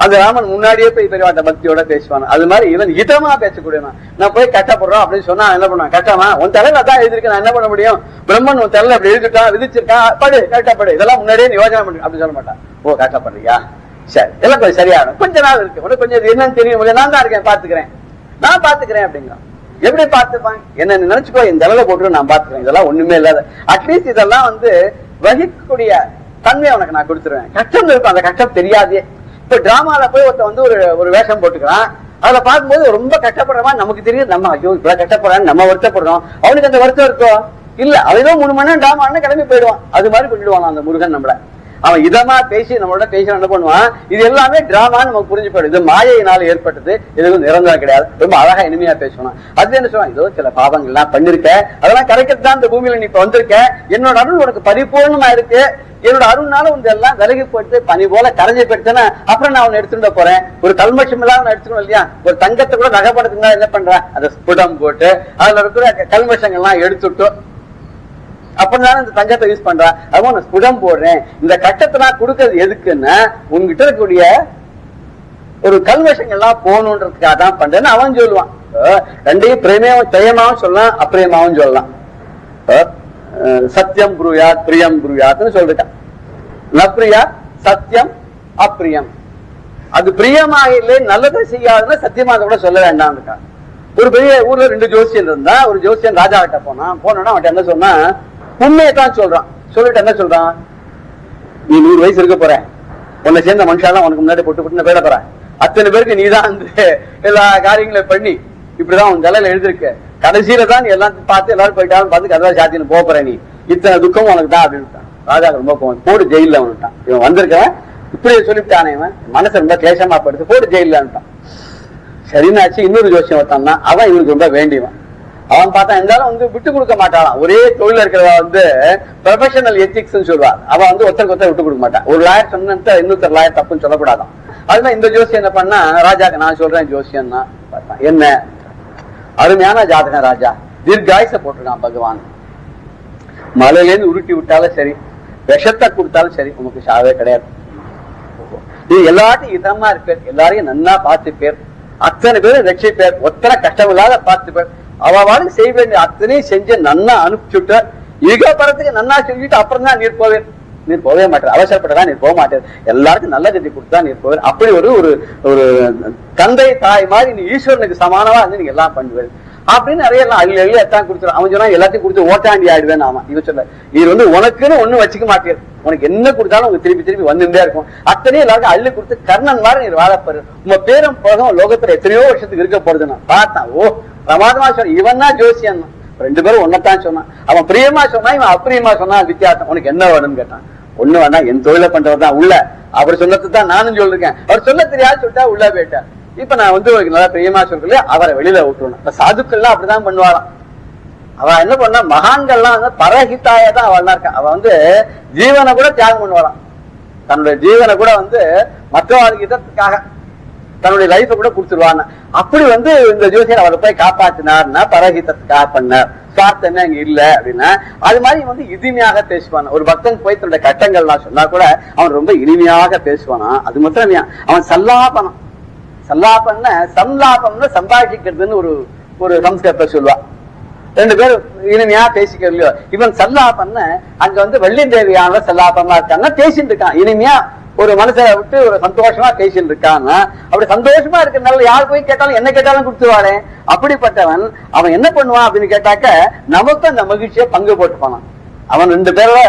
அந்த ராமன் முன்னாடியே போய் பெரியவாட்ட பக்தியோட பேசுவான். அது மாதிரி இவன் இதமா பேசக்கூடியவன். நான் போய் கஷ்டப்படுறோம் அப்படின்னு சொன்னா என்ன பண்ணுவான்? கஷ்டமா உன் தலையில தான் எழுதிருக்கேன், நான் என்ன பண்ண முடியும்? பிரம்மன் உன் தலையில அப்படி எழுதிட்டான், விதிச்சிருக்கான், படு கஷ்டப்படு, இதெல்லாம் முன்னாடியே யோஜனை பண்ணு அப்படின்னு சொல்ல மாட்டான். ஓ கஷ்டப்படுறியா, சரி எல்லாம் கொஞ்சம் சரியாகும், கொஞ்ச நாள் இருக்கு, உனக்கு கொஞ்சம் என்னன்னு தெரியும், நான் தான் இருக்கேன், நான் பாத்துக்கிறேன் அப்படிங்கிறான். எப்படி பார்த்துப்பான்? என்ன நினைச்சுக்கோ, இந்த தலையில போட்டு நான் பாத்துக்கிறேன், இதெல்லாம் ஒண்ணுமே இல்லாத. அட்லீஸ்ட் இதெல்லாம் வகிக்கக்கூடிய தன்மை உனக்கு நான் கொடுத்துருவேன். கஷ்டம் இருக்கும், அந்த கஷ்டம் தெரியாதே. இப்ப டிராமால போய் ஒருத்தன் ஒரு வேஷம் போட்டுக்கிறான், அதுல பார்க்கும்போது ரொம்ப கஷ்டப்படுறமா நமக்கு தெரியும். நம்ம ஐயோ இவ்வளவு கஷ்டப்படுறான்னு நம்ம வருத்தப்படுறோம். அவனுக்கு அந்த வருத்தம் இருக்கோ இல்ல, அவன் 3 மணி நேரம் டிராமான்னு கிளம்பி போயிடுவான். அது மாதிரி பண்ணிடுவான் அந்த முருகன் நம்மள. அவன் இதமா பேசி நம்மளோட பேசி என்ன பண்ணுவான்? இது எல்லாமே டிராமான்னு நமக்கு புரிஞ்சு போயிடும். இது மாயையினால ஏற்பட்டது, இது நிரந்தரம் கிடையாது. ரொம்ப அழகா இனிமையா பேசணும். அது என்ன சொல்லுவான்? இதோ சில பாவங்கள்லாம் பண்ணிருக்க, அதெல்லாம் கரைக்கிறது தான் இந்த பூமியில நீ இப்ப வந்திருக்க. என்னோட அருள் உனக்கு பரிபூர்ணமா இருக்கு. என்னோட அருள்னால எல்லாம் விலகி போயிட்டு பனி போல கரைஞ்சி போயிடுச்சுன்னா அப்புறம் நான் அவனை எடுத்துட்டு போறேன். ஒரு கல்மஷம் இல்லாம நான் எடுத்துக்கணும் இல்லையா? ஒரு தங்கத்தை கூட நகைப்படத்துக்கு என்ன பண்றேன்? அதை ஸ்புடம் போட்டு அதுல இருக்கிற கல்மஷங்கள்லாம் எடுத்துட்டு அப்படினாலும் இந்த தங்கத்தை யூஸ் பண்றான். அதுவும் நான் ஸ்புடம் போடுறேன். இந்த கட்டத்தை நான் கொடுக்கறது எதுக்குன்னா உங்ககிட்ட இருக்கக்கூடிய ஒரு கல்வஷங்கள்லாம் போகணுன்றதுக்காக தான் பண்றேன்னு அவன் சொல்லுவான். ரெண்டையும் பிரேமாவும் சொல்லலாம், அப்பிரியமாவும் சொல்லலாம். சத்தியம் புரியாத் பிரியம் புரியாத்னு சொல்லிருக்கான். நப்ரியா சத்தியம் அப்பிரியம். அது பிரியமாக இல்லை, நல்லதை செய்யாதுன்னா சத்தியமாக கூட சொல்ல வேண்டாம் இருக்கான். ஒரு பெரிய ஊர்ல 2 ஜோசியன் இருந்தா, ஒரு ஜோசியன் ராஜா கிட்ட போனா அவன்கிட்ட என்ன சொன்னா, உண்மையை தான் சொல்றான். சொல்லிட்டு என்ன சொல்றான், நீ 100 வயசு இருக்க போற, உன்னை சேர்ந்த மனுஷாலாம் உனக்கு முன்னாடி போட்டு போயிட போற, அத்தனை பேருக்கு நீ தான் எல்லா காரியங்களையும் பண்ணி இப்படிதான் உன் தலையில எழுதிருக்க, கடைசியில தான் நீ எல்லாத்தையும் பார்த்து எல்லாரும் போயிட்டாலும் பார்த்து கதவா சாத்தின்னு போற, நீ இத்தனை துக்கம் உனக்கு தான் அப்படின்னு ராஜா ரொம்ப போடு ஜெயில வந்துட்டான். இவன் வந்திருக்கவன் இப்படி சொல்லிவிட்டானே, இவன் மனசு ரொம்ப கிளேசமா படுத்து போடு ஜெயில வந்துட்டான். சரினாச்சு. இன்னொரு ஜோசியம் வந்தான்னா அவன் இவனுக்கு ரொம்ப வேண்டியவன். அவன் பார்த்தா இருந்தாலும் விட்டு கொடுக்க மாட்டான். ஒரே தொழில இருக்கிறவ ப்ரொஃபஷனல் எத்திக்ஸ் சொல்லுவா. அவன் ஒருத்தருக்கு ஒருத்தர் விட்டு கொடுக்க மாட்டான். ஒரு லாயர் சொன்ன இன்னொருத்தர் லாயர் தப்புன்னு சொல்லக்கூடாதான். அதுதான் இந்த ஜோசியம் என்ன பண்ணா, ராஜாக்கு நான் சொல்றேன் ஜோசியம் தான் பார்த்தான். என்ன அருமையான ஜாதகம் ராஜா, தீர்காயுச போட்டிருக்கான் பகவான். மலையிலேருந்து உருட்டி விட்டாலும் சரி, விஷத்தை கொடுத்தாலும் சரி, உனக்கு சாவே கிடையாது. நீ எல்லாத்தையும் இதமா இருப்பேர், எல்லாரையும் நன்னா பார்த்து பேர், அத்தனை பேரும் ரட்சிப்பேர், ஒத்தனை கஷ்டம் இல்லாத பார்த்து பேர், அவளுக்கு செய்ய வேண்டிய அத்தனையும் செஞ்சு நன்னா அனுப்பிச்சுட்டு ஈகோ படத்துக்கு நன்னா செஞ்சுட்டு அப்புறம் தான் நீர் போவேன். நீர் போவே மாட்டேன், அவசரப்பட்டதான் நீர் போக மாட்டேன், எல்லாருக்கும் நல்ல கதி கொடுத்தா நீர் போவேன். அப்படி ஒரு தந்தை தாய் மாதிரி நீ ஈஸ்வரனுக்கு சமானமா நீங்க எல்லாம் பண்ணுவேன் அப்படின்னு நிறைய எல்லாம் அள்ளி அள்ளி எத்தான் கொடுத்துரும். அவன் சொன்னா எல்லாத்தையும் கொடுத்து ஓட்டாண்டி ஆயிடுவேன். ஆமா, இவன் சொல்ல இது உனக்குன்னு ஒண்ணும் வச்சுக்க மாட்டேன், உனக்கு என்ன கொடுத்தாலும் உங்க திருப்பி திருப்பி வந்துட்டே இருக்கும். அத்தனையும் எல்லாருக்கும் அள்ளி கொடுத்து கர்ணன் மாதிரி நீர் வாழப்பாரு. உங்க பேரும் போதும் லோகத்துல எத்தனையோ வருஷத்துக்கு இருக்க போறது. நான் பார்த்தான். ஓ பிரமாதமா சொன்ன, இவன் தான் ஜோசியன். 2 பேரும் ஒன்னதான் சொன்னான். அவன் பிரியமா சொன்னா, இவன் அப்பிரியமா சொன்னா, வித்தியாசம். உனக்கு என்ன வேணும்னு கேட்டான். ஒண்ணு வேணா, என் தொழில பண்றவர் தான் உள்ள, அவர் சொன்னதுதான் நானும் சொல்லிருக்கேன், அவர் சொல்ல தெரியாது சொல்லிட்டா உள்ள போயிட்டேன். இப்ப நான் நல்லா பிரியமா சொல்றேன், அவரை வெளியில விட்டுருவேன். சாதுக்கள்லாம் அப்படிதான் பண்ணுவாராம். அவ என்ன பண்ணா, மகான்கள்லாம் பரஹிதாய தான் அவள் இருக்கா. அவ ஜீவனை கூட தியாகம் பண்ணுவாராம். தன்னுடைய ஜீவனை கூட மற்றவர்களுக்கு இதற்காக தன்னுடைய லைஃபை கூட கொடுத்துருவாங்க. அப்படி இந்த ஜோசியர் அவரை போய் காப்பாத்தினார்னா பரஹிதத்துக்காக பண்ணார், சுவார்த்தமே அங்க இல்ல அப்படின்னா. அது மாதிரி இனிமையாக பேசுவான். ஒரு பக்தன் போய் தன்னுடைய கட்டங்கள்லாம் சொன்னா கூட அவன் ரொம்ப இனிமையாக பேசுவானா. அது மட்டும் அவன் சல்லாபனம், சல்லாபம்னா சம்லாபம்னு சம்பாஷிக்கிறதுன்னு ஒரு சம்ஸ்கிருத சொல்லுவா. 2 பேரும் இனிமையா பேசிக்கிறலையோ. இவன் சல்லாபம்னு அங்க வள்ளி தேவியான சல்லாபமா இருக்காங்க, பேசிட்டு இருக்கான் இனிமையா, ஒரு மனசை விட்டு ஒரு சந்தோஷமா பேசிட்டு இருக்காங்க. அப்படி சந்தோஷமா இருக்கிறதுனால யார் போய் கேட்டாலும் என்ன கேட்டாலும் கொடுத்துருவாரே. அப்படிப்பட்டவன் அவன் என்ன பண்ணுவான் அப்படின்னு கேட்டாக்க, நமக்கு அந்த மகிழ்ச்சியை பங்கு போட்டுப்பான். அவன் 2 பேரோட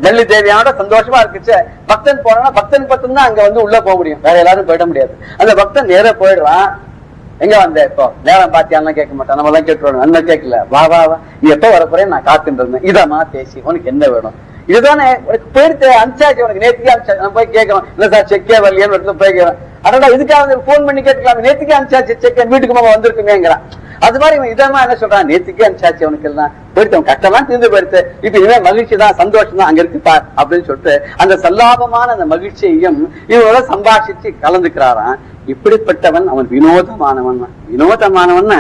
டெல்லி தேவியானோட சந்தோஷமா இருக்குச்சு. பக்தன் போனா பக்தன் பக்தன் தான் அங்க உள்ள போக முடியும், வேற எல்லாரும் போயிட முடியாது. அந்த பக்தன் நேர போயிடுவான். எங்க வந்த இப்போ நேரம் பாத்தியாலாம் கேட்க மாட்டான், நம்ம எல்லாம் கேட்டுருவோம். என்ன கேட்கல, வா வா வா நீ எப்ப வரப்போறேன் நான் காத்துட்டு இருந்தேன், இதமா பேசி உனக்கு என்ன வேணும், இதுதானே போயிட்டு அனுப்பிச்சாச்சு, உனக்கு நேற்றுக்கே அனுப்பிச்சாச்சு. நம்ம போய் கேட்கலாம், இல்ல சார் செக்கே வரலையேன்னு போய் கேட்கலாம். அடடா இதுக்காக போன் பண்ணி கேட்டுக்கலாம், நேற்றுக்கே அனுப்பிச்சாச்சு செக், வீட்டுக்கு மாமா வந்திருக்குமேங்கிறான். அது மாதிரி இவன் இதமா என்ன சொல்றான், நேற்றுக்கே அனுப்பிச்சாச்சு அவனுக்கு எல்லாம் போயிட்டு அவன் கஷ்டமா தீர்ந்து போயிடுத்து, இப்ப இனிமே மகிழ்ச்சி தான் சந்தோஷம் தான் அங்க இருக்கு பார் அப்படின்னு சொல்லிட்டு அந்த சல்லாபமான அந்த மகிழ்ச்சியையும் இவனோட சம்பாஷிச்சு கலந்துக்கிறாராம். இப்படிப்பட்டவன் அவன் வினோதமானவன். வினோதமானவன்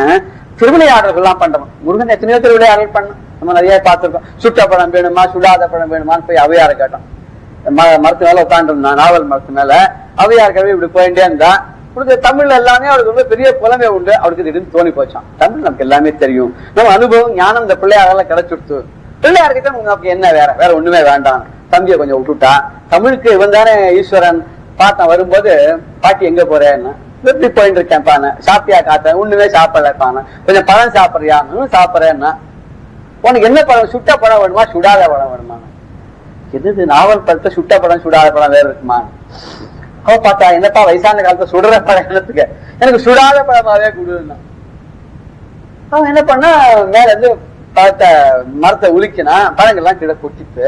திருவிளையாடல்கள் எல்லாம் பண்றவன். முருகன் எத்தனையோ திருவிளையாடல் பண்ண நம்ம நிறைய பார்த்திருக்கோம். சுட்ட பழம் வேணுமா சுடாத பழம் வேணுமான்னு போய் அவையார கேட்டோம். மரத்து மேல உட்காந்து இருந்தான், நாவல் மரத்து மேல. அவையாருக்கவே இப்படி போயிட்டே இருந்தா. தமிழ்ல எல்லாமே அவருக்கு ரொம்ப பெரிய புலமை உண்டு. அவருக்கு திடீர்னு தோணி போச்சான், தமிழ் நமக்கு எல்லாமே தெரியும், நம்ம அனுபவம் ஞானம் இந்த பிள்ளையாரெல்லாம் கிடைச்சுடுத்து, பிள்ளையார்கிட்ட நமக்கு என்ன வேற ஒண்ணுமே வேண்டாம், தம்பியை கொஞ்சம் விட்டுட்டா. தமிழுக்கு இவன் தானே ஈஸ்வரன். பார்த்தா வரும்போது, பாட்டி எங்க போறேன்னு, எப்படி போயிட்டு இருக்கேன் பான, சாப்பிட்டியா காத்த, ஒண்ணுமே சாப்பிடப்பான, கொஞ்சம் பழம் சாப்பிடுறியா, சாப்பிட்றேன்னா. உனக்கு என்ன பழம், சுட்ட பழம் வேணுமா சுடாத பழம் வேணுமா? எது நாவல் பழத்தை சுட்ட பழம் சுடாத பழம் வேற இருக்குமா? அவ பார்த்தா, என்னப்பா வயசான காலத்துல சுடுற பழம் என்னத்துக்கு, எனக்கு சுடாத பழமாவே கொடுன்னா. அவன் என்ன பண்ணா, மேல இருந்து பழத்தை மரத்தை உலுக்கினா, பழங்கள்லாம் கீழே கொட்டிட்டு,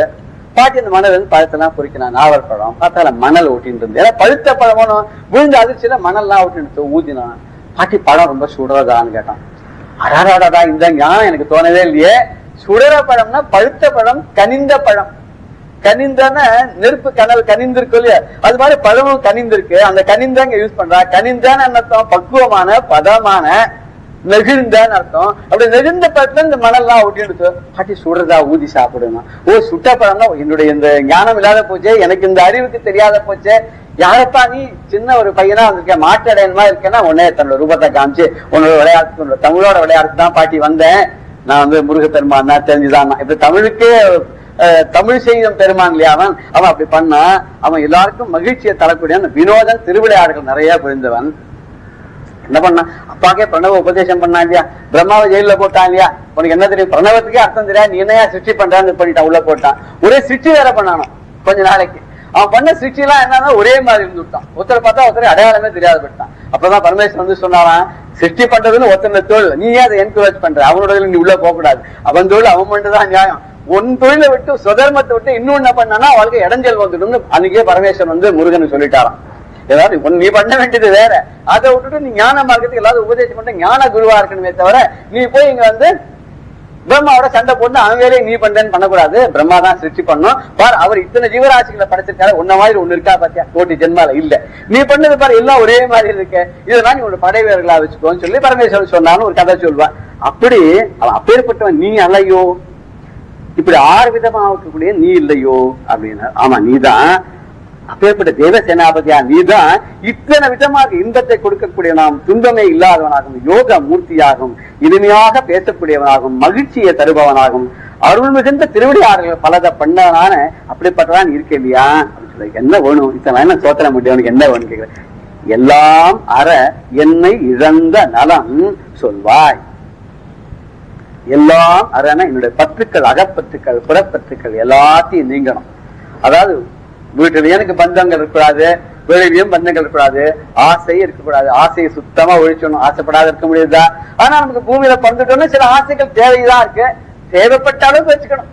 பாட்டி அந்த மணல் வந்து பழத்தெல்லாம் பொறிக்கினான். நாவல் பழம் பார்த்தா மணல் ஓட்டின்னு இருந்து, ஏன்னா பழுத்த பழமோ விழுந்த அதிர்ச்சியில மணல்லாம் ஓட்டின்னு ஊதினான். பாட்டி பழம் ரொம்ப சுடுறதான்னு கேட்டான். அடாடாடா இந்த ஞானம் எனக்கு தோணவே இல்லையே. சுடற பழம்னா பழுத்த பழம், கனிந்த பழம். கனிந்தான நெருப்பு கனல் கனிந்திருக்கு இல்லையா, அது மாதிரி பழமும் கனிந்திருக்கு. அந்த கனிந்தாங்க யூஸ் பண்றா. கனிந்தான்னு அர்த்தம் பக்குவமான பதமான நெகிழ்ந்தான்னு அர்த்தம். அப்படி நெகிழ்ந்த பழத்துல இந்த மணல்லாம் ஒட்டிடுச்சு. பாட்டி சுடுறதா ஊதி சாப்பிடுங்க. ஓ சுட்ட பழம்னா என்னுடைய இந்த ஞானம் இல்லாத போச்சே, எனக்கு இந்த அறிவுக்கு தெரியாத போச்சே, யாரப்பா நீ சின்ன ஒரு பையனா வந்திருக்க, மாட்டடையன்மா இருக்கேன்னா உடனே தன்னோட ரூபத்தை காமிச்சு உன்னோட விளையாட்டு, உன்னோட தமிழோட விளையாட்டு தான் பாட்டி வந்தேன், நான் வந்து முருகப்பெருமான் தான் தெரிஞ்சுதான். இப்ப தமிழுக்கே தமிழ் செய்யும் பெருமான் இல்லையா அவன். அவன் அப்படி பண்ணா அவன் எல்லாருக்கும் மகிழ்ச்சியை தரக்கூடிய அந்த வினோதன் திருவிளையாடுகள் நிறைய புரிந்தவன். என்ன பண்ணா, அப்பாக்கே பிரணவ உபதேசம் பண்ணா இல்லையா, பிரம்மாவை ஜெயில போட்டான் இல்லையா, உனக்கு என்ன தெரியும், பிரணவத்துக்கே அர்த்தம் தெரியாது, நீ என்னையா சிருஷ்டி பண்றான்னு பண்ணிட்டான், உள்ள போட்டான். ஒரே சிருஷ்டி வேற பண்ணானோ கொஞ்ச நாளைக்கு. அவன் பண்ண சிருஷ்டி எல்லாம் என்னன்னா ஒரே மாதிரி இருந்துட்டான், ஒருத்தரை பார்த்தா ஒருத்தரை அடையாளமே தெரியாது போயிட்டான். அப்பதான் பரமேஸ்வரன் வந்து சொன்னாரான், சிருஷ்டி பண்றதுன்னு ஒருத்தனை தொழில், நீ ஏன் அதை என்கரேஜ் பண்ற, அவனோட நீ உள்ள போக கூடாது, அவன் தொழில் அவன் பண்றதுதான் நியாயம். ஒன் தொழிலை விட்டு சுதர்மத்தை விட்டு இன்னும் என்ன பண்ணானா அவளுக்கு இடைஞ்சல் வந்துடும். அன்னைக்கே பரமேஸ்வரன் வந்து முருகன் சொல்லிட்டாராம், ஏதாவது நீ பண்ண வேண்டியது வேற, அதை விட்டுட்டு நீ ஞான மார்க்கத்துக்கு எல்லாரும் உபதேசம் பண்ண ஞான குருவா இருக்கணுமே தவிர நீ போய் இங்க வந்து பிரம்மாவோட சண்டை போட்டு அவன் வேலையை நீ பண்றேன்னு பண்ணக்கூடாது. பிரம்மா தான் சிருஷ்டி பண்ணும் பார், அவர் இத்தனை ஜீவராசிகளை படைச்சிருக்காரு, உன்ன மாதிரி ஒண்ணு இருக்கா பாத்தியா, கோட்டி ஜென்மால இல்ல, நீ பண்ணது பாரு எல்லாம் ஒரே மாதிரி இருக்க, இதெல்லாம் நீ உன்னோட படை வீரர்களா வச்சுக்கோன்னு சொல்லி பரமேஸ்வரன் சொன்னான்னு ஒரு கதை சொல்லுவான். அப்படி அவன் அப்பேற்பட்டவன் நீ அல்லையோ, இப்படி 6 விதமா இருக்கக்கூடிய நீ இல்லையோ அப்படின்னு. ஆமா நீதான் அப்பேற்பட்ட தேவ சேனாபதியா, நீதான் இத்தனை விதமாக இன்பத்தை கொடுக்கக்கூடிய நாம் துன்பமே இல்லாதவனாகும், யோக மூர்த்தியாகும், இனிமையாக பேசக்கூடியவனாகும், மகிழ்ச்சியை தருபவனாகும், அருள் மிகுந்த திருவிளையாடல்கள் பலதை பண்ணவனான அப்படிப்பட்டதான் இருக்க இல்லையா அப்படின்னு சொல்லி. என்ன வேணும் இத்தனை என்ன சோத்திர முடியும், உனக்கு என்ன வேணும் கேட்கிறேன். எல்லாம் அற என்னை இழந்த நலம் சொல்வாய். எல்லாம் அறன என்னுடைய பற்றுக்கள், அகப்பற்றுக்கள், புறப்பற்றுக்கள் எல்லாத்தையும் நீங்கணும். அதாவது வீட்டுல எனக்கு பந்தங்கள் இருக்கக்கூடாது, வெளியிலையும் பந்தங்கள் இருக்கக்கூடாது, ஆசை இருக்கக்கூடாது, ஆசையை சுத்தமா ஒழிச்சணும். ஆசைப்படாத இருக்க முடியுதா? ஆனா நமக்கு பூமியில பறந்துட்டோம்னா சில ஆசைகள் தேவைதான் இருக்கு, தேவைப்பட்ட அளவுக்கு வச்சுக்கணும்.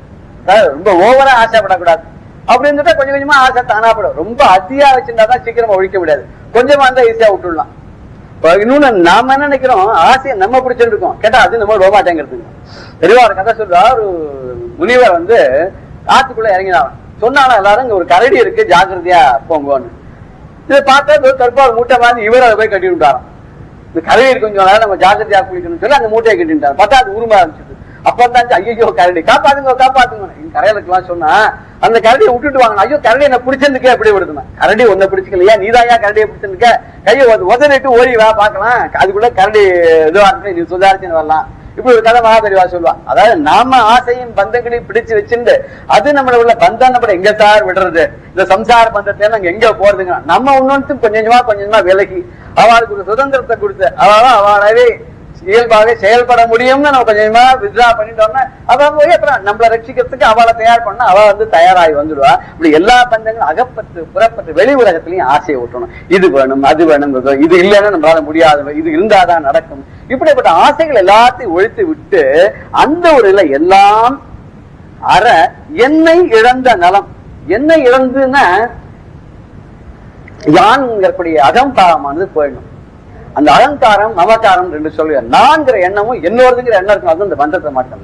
ரொம்ப ஓவரா ஆசைப்படக்கூடாது. அப்படி இருந்துட்டா கொஞ்சம் கொஞ்சமா ஆசை தானாப்படும். ரொம்ப அதிகா வச்சிருந்தாதான் சீக்கிரமா ஒழிக்க முடியாது, கொஞ்சமா இருந்தா ஈஸியா விட்டுடலாம். இன்னொன்னு நாம என்ன நினைக்கிறோம், ஆசையை நம்ம பிடிச்சிட்டு இருக்கோம், கேட்டா அது நம்ம விட மாட்டேங்கிறதுங்க. தெளிவா ஒரு கதை சொல்றா, ஒரு முனிவர் வந்து ஆத்துக்குள்ள இறங்கினான். சொன்னாலும் எல்லாரும் இங்க ஒரு கரடி இருக்கு ஜாக்கிரதையா போங்கன்னு. இதை பார்த்தா கருப்பா ஒரு மூட்டை மாதிரி இவர் அதை போய் கட்டி விட்டாராம். இந்த கரடி கொஞ்சம் நம்ம ஜாக்கிரதையா குளிக்கணும்னு சொல்லி அந்த மூட்டையை கட்டிட்டாரு. பார்த்தா அது உருமா ஆரம்பிச்சிட்டு. அப்பதான் ஐயோ கரடி காப்பாத்துங்க காப்பாத்துங்க கரையாளுக்கெல்லாம் சொன்னா அந்த கரடியை விட்டுட்டு வாங்க. ஐயோ கரடி என்ன பிடிச்சிருந்துக்கே எப்படி விடுதுமா, கரடி ஒன்ன பிடிச்சிக்கலையா, நீதாயா கரடியை பிடிச்சிருந்துக்க, கையை உதறிட்டு ஓடி வா பாக்கலாம், அதுக்குள்ள கரடி இதுவா இருக்கு, நீ சுதாரிச்சுன்னு வரலாம். இப்படி ஒரு கதை மகாபெரிவா சொல்லுவான். அதாவது நாம ஆசையும் பந்தங்களையும் பிடிச்சு வச்சுட்டு அது நம்மள உள்ள பந்தம் நம்ம எங்க சார் விடுறது, இந்த சம்சார பந்தத்தை நாங்க எங்க போறதுங்க, நம்ம இன்னொன்னு கொஞ்சமா கொஞ்சமா விலகி அவளுக்கு ஒரு சுதந்திரத்தை கொடுத்து அவளாவே இயல்பாக செயல்பட முடியும்னு நம்ம கொஞ்சமா வித்ரா பண்ணிட்டோம்னா அவன் போய் அப்புறம் நம்மளை ரட்சிக்கிறதுக்கு அவளை தயார் பண்ண அவ வந்து தயாராகி வந்துடுவா. இப்படி எல்லா பந்தங்களும் அகப்பட்டு புறப்பட்டு வெளி உலகத்திலையும் ஆசையை விட்டணும். இது வேணும் அது வேணும், இது இல்லைன்னா நம்மளால முடியாது, இது இருந்தாதான் நடக்கும். இப்படிப்பட்ட ஆசைகள் எல்லாத்தையும் ஒழித்து விட்டு அந்த ஒரு நிலை எல்லாம் அற என்னை இழந்த நலம். என்னை இழந்துன்னா யான்ங்கக்கூடிய அகங்காரமானது போயிடணும். அந்த அகங்காரம் மமக்காரம் ரெண்டு சொல்லுவேன். நான்கிற எண்ணமும் என்னோடதுங்கிற எண்ணம் இருக்கும், அது இந்த பந்தத்தை மாட்டேன்.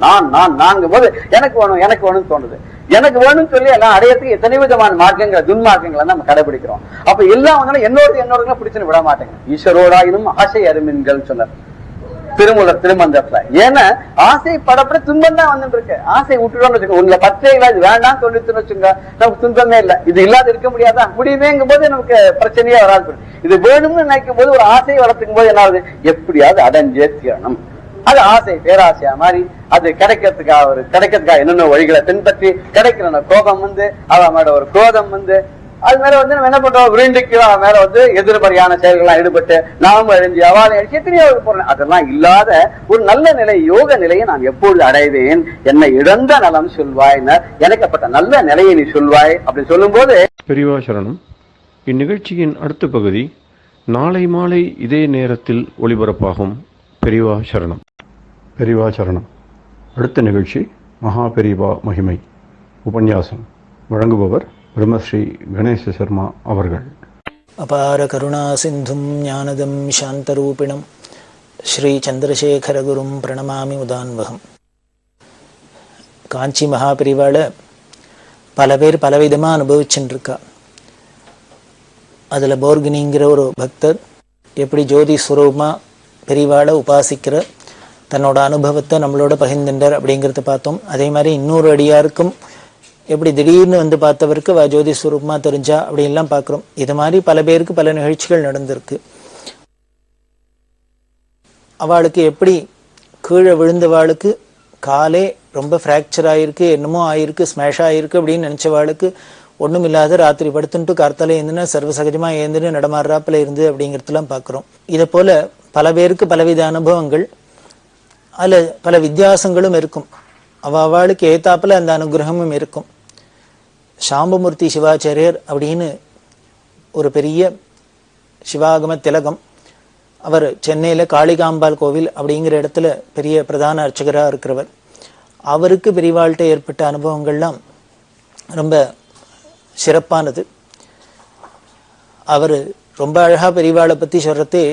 நான்கும் போது எனக்கு வேணும் எனக்கு வேணும்னு தோணுது. எனக்கு வேணும்னு சொல்லி எல்லாம் அடையத்துக்கு எத்தனை விதமான மார்க்கங்கள் துன்மார்க்கங்களை நம்ம கடைபிடிக்கிறோம். அப்ப எல்லாம் வந்தாலும் என்னோட பிடிச்சுன்னு விட மாட்டேங்க. ஈஸ்வரோடாயினும் ஆசை அருமின்கள் சொன்னார் திருமூலர் திருமந்தத்துல. ஏன்னா ஆசை படப்பட துன்பம் தான் வந்துட்டு இருக்கு. ஆசை விட்டுட்டோம்னு வச்சுக்கோங்க, உங்களை பற்றே இல்ல, இது வேண்டாம் சொல்லிட்டுன்னு வச்சுங்க, நமக்கு துன்பமே இல்லை. இது இல்லாத இருக்க முடியாதா, முடியுமேங்கும் போது நமக்கு பிரச்சனையே வராது. இது வேணும்னு நினைக்கும் போது ஒரு ஆசையை வளர்த்துக்கும் போது என்ன ஆகுது, எப்படியாவது அடைஞ்சே தீரணும். அது ஆசை பேராசையா மாதிரி அது கிடைக்கிறதுக்காக என்னென்ன வழிகளை பின்பற்றி கிடைக்கிற கோபம் வந்து அவ மேல ஒரு குரோதம் வந்து அது மேல வந்து நம்ம என்ன பண்றோம், விருண்டிக்கு மேல வந்து எதிர்மறையான செயல்கள்லாம் ஈடுபட்டு நாம அழிஞ்சு அவாலை அழிச்சு எத்தனையோ போறேன். அதெல்லாம் இல்லாத ஒரு நல்ல நிலை, யோக நிலையை நான் எப்பொழுது அடைவேன், என்னை இழந்த நலம் சொல்வாய், எனக்கப்பட்ட நல்ல நிலையை நீ சொல்வாய் அப்படின்னு சொல்லும் போது. பெரியவா சரணம். இந்நிகழ்ச்சியின் அடுத்த பகுதி நாளை மாலை இதே நேரத்தில் ஒளிபரப்பாகும். பெரியவா சரணம். பெரியவா சரணம். அடுத்த நிகழ்ச்சி மகா பெரியவா மகிமை உபன்யாசம். வழங்குபவர் பிரம்மஸ்ரீ கணேச சர்மா அவர்கள். அபார கருணா சிந்தும் ஞானதம் சாந்தரூபிணம் ஸ்ரீ சந்திரசேகரகுரும் பிரணமாமி உதான்வகம். காஞ்சி மகாபெரிவாளை பல பேர் பலவிதமாக அனுபவிச்சுருக்கா. அதில் போர்கினிங்கிற ஒரு பக்தர் எப்படி ஜோதி ஸ்வரூபமாக பெரிவாளை உபாசிக்கிற தன்னோட அனுபவத்தை நம்மளோட பகிர்ந்துட்டார் அப்படிங்கிறத பார்த்தோம். அதே மாதிரி இன்னொரு அடியாருக்கும் எப்படி திடீர்னு வந்து பார்த்தவருக்கு ஜோதி ஸ்வரூபமா தெரிஞ்சா அப்படின்லாம் பார்க்குறோம். இது மாதிரி பல பேருக்கு பல நிகழ்ச்சிகள் நடந்திருக்கு. அவளுக்கு எப்படி கீழே விழுந்தவாளுக்கு காலே ரொம்ப ஃப்ராக்சர் ஆயிருக்கு, என்னமோ ஆயிருக்கு, ஸ்மேஷ் ஆயிருக்கு அப்படின்னு நினைச்சவாளுக்கு ஒன்றும் இல்லாத ராத்திரி படுத்துட்டு கார்த்தால எழுந்துன்னு சர்வசகஜமா எழுந்துன்னு நடமாடுறாப்புல இருந்து அப்படிங்கிறதுலாம் பார்க்குறோம். இதை போல பல பேருக்கு பலவித அனுபவங்கள், அதில் பல வித்தியாசங்களும் இருக்கும். அவளுக்கு ஏத்தாப்புல அந்த அனுகிரகமும் இருக்கும். சாம்பமூர்த்தி சிவாச்சாரியர் அப்படின்னு ஒரு பெரிய சிவாகம திலகம். அவர் சென்னையில் காளிகாம்பாள் கோவில் அப்படிங்கிற இடத்துல பெரிய பிரதான அர்ச்சகராக இருக்கிறவர். அவருக்கு பெரியவாழ்கிட்ட ஏற்பட்ட அனுபவங்கள்லாம் ரொம்ப சிறப்பானது. அவர் ரொம்ப அழகா பெரியவாளை பற்றி சொல்றது,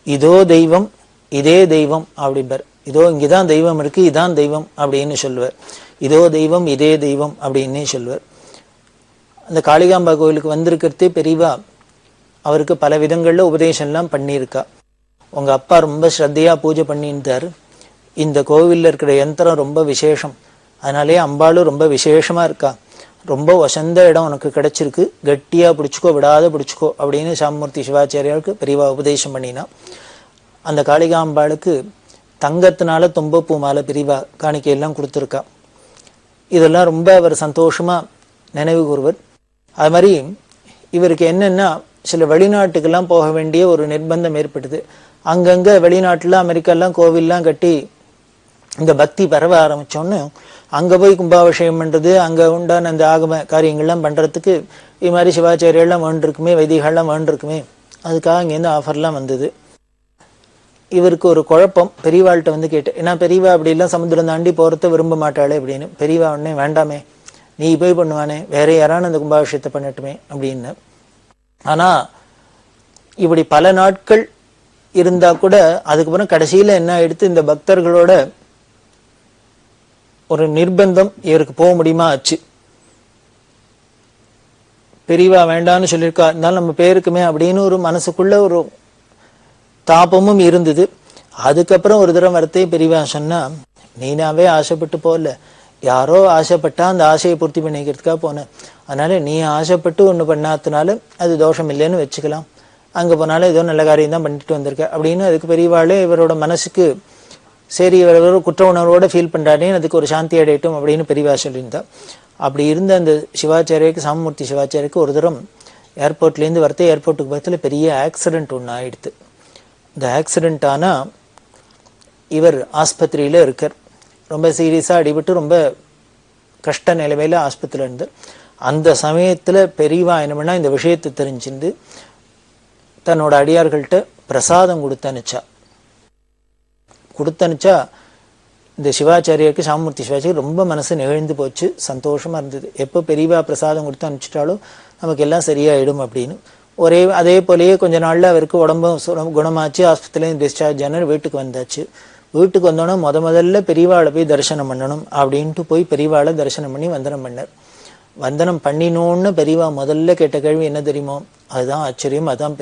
இதோ தெய்வம் இதே தெய்வம் அப்படிம்பார். இதோ இங்கேதான் தெய்வம் இருக்கு, இதான் தெய்வம் அப்படின்னு சொல்லுவார். இதோ தெய்வம் இதே தெய்வம் அப்படின்னே சொல்லுவார். அந்த காளிகாம்பா கோவிலுக்கு வந்திருக்கிறதே பெரியவா அவருக்கு பல விதங்களில் உபதேசம்லாம் பண்ணியிருக்கா. உங்க அப்பா ரொம்ப ஸ்ரத்தையா பூஜை பண்ணியிருந்தார். இந்த கோவிலில் இருக்கிற யந்திரம் ரொம்ப விசேஷம், அதனாலே அம்பாளும் ரொம்ப விசேஷமா இருக்கா. ரொம்ப வசந்த இடம் உனக்கு கிடைச்சிருக்கு, கட்டியா பிடிச்சிக்கோ, விடாத பிடிச்சிக்கோ அப்படின்னு சாம்பமூர்த்தி சிவாச்சாரியாருக்கு பெரியவா உபதேசம் பண்ணினா. அந்த காளிகாம்பாளுக்கு தங்கத்தினால தும்பப்பூ மாலை பெரியவா காணிக்கையெல்லாம் கொடுத்துருக்கா. இதெல்லாம் ரொம்ப அவர் சந்தோஷமா நினைவு கூறுவர். அது மாதிரி இவருக்கு என்னன்னா, சில வெளிநாட்டுக்கெல்லாம் போக வேண்டிய ஒரு நிர்பந்தம் ஏற்பட்டது. அங்கங்க வெளிநாட்டுல அமெரிக்காலாம் கோவில்லாம் கட்டி இந்த பக்தி பரவ ஆரம்பிச்சோன்னு அங்க போய் கும்பாபிஷேகம் பண்றது, அங்க உண்டான அந்த ஆகம காரியங்கள்லாம் பண்றதுக்கு இது மாதிரி சிவாச்சாரியெல்லாம் வேண்டிருக்குமே, வைதிகள்லாம் வேண்டிருக்குமே, அதுக்காக இங்கேருந்து ஆஃபர்லாம் வந்தது. இவருக்கு ஒரு குழப்பம். பெரியவாள்கிட்ட வந்து கேட்டு, ஏன்னா பெரியவா அப்படிலாம் சமுத்திரம் தாண்டி போறத விரும்ப மாட்டாளே அப்படின்னு. பெரியவா உடனே வேண்டாமே, நீ போய் பண்ணுவானே, வேற யாரான அந்த கும்பாபிஷேகத்தை பண்ணட்டுமே அப்படின்னு. ஆனா இப்படி பல நாட்கள் இருந்தா கூட அதுக்கப்புறம் கடைசியில என்ன ஆயிடுத்து, இந்த பக்தர்களோட ஒரு நிர்பந்தம் இவருக்கு போக முடியுமா ஆச்சு. பெரியவா வேண்டான்னு சொல்லியிருக்கா, இருந்தாலும் நம்ம பேருக்குமே அப்படின்னு ஒரு மனசுக்குள்ள ஒரு தாபமும் இருந்தது. அதுக்கப்புறம் ஒரு தடவை வரத்தே பெரியவா சொன்னா, நீனாவே ஆசைப்பட்டு போகல, யாரோ ஆசைப்பட்டா அந்த ஆசையை பூர்த்தி பண்ணிக்கிறதுக்காக போனேன். அதனால நீ ஆசைப்பட்டு ஒண்ணு பண்ணாதனால அது தோஷம் இல்லைன்னு வச்சுக்கலாம். அங்க போனாலும் ஏதோ நல்ல காரியம் தான் பண்ணிட்டு வந்திருக்க அப்படின்னு அதுக்கு பெரியவாளே இவரோட மனசுக்கு சரி இவர் குற்ற உணர்வோட ஃபீல் பண்றானே, அதுக்கு ஒரு சாந்தி அடையட்டும் அப்படின்னு பெரியவா சொல்லியிருந்தா. அப்படி இருந்த அந்த சிவாச்சாரியருக்கு, சாம்பமூர்த்தி சிவாச்சாரியருக்கு ஒரு தரம் ஏர்போர்ட்லேருந்து வரத்தே ஏர்போர்ட்டுக்கு பக்கத்தில் பெரிய ஆக்சிடென்ட் ஒன்று ஆயிடுது. இந்த ஆக்சிடென்ட் ஆனா இவர் ஆஸ்பத்திரியில இருக்கார். ரொம்ப சீரியஸா அடிபட்டு ரொம்ப கஷ்ட நிலைமையில ஆஸ்பத்திரியில இருந்து. அந்த சமயத்துல பெரியவா என்ன பண்ணா, இந்த விஷயத்தை தெரிஞ்சுட்டு தன்னோட அடியார்கள்ட்ட பிரசாதம் கொடுத்தனுச்சா. இந்த சிவாச்சாரியருக்கு, சாம்பமூர்த்தி சிவாச்சாரியர் ரொம்ப மனசு நெகிழ்ந்து போச்சு, சந்தோஷமா இருந்தது. எப்போ பெரியவா பிரசாதம் கொடுத்து அனுப்பிச்சிட்டாலும் நமக்கு எல்லாம் சரியாயிடும் அப்படின்னு. அதே போலயே கொஞ்ச நாள்ல அவருக்கு உடம்பு குணமாச்சு, ஆஸ்பத்திரியில டிஸ்சார்ஜ் ஆனார், வீட்டுக்கு வந்தாச்சு. வீட்டுக்கு வந்தோன்னா முதல்ல பெரியவாளை போய் தரிசனம் பண்ணணும் அப்படின்ட்டு போய் பெரியவாளை தரிசனம் பண்ணி வந்தனம் பண்ணார். வந்தனம் பண்ணினோன்னு பெரியவா முதல்ல கேட்ட கேள்வி என்ன தெரியுமோ, அதுதான் ஆச்சரியம். அதுதான்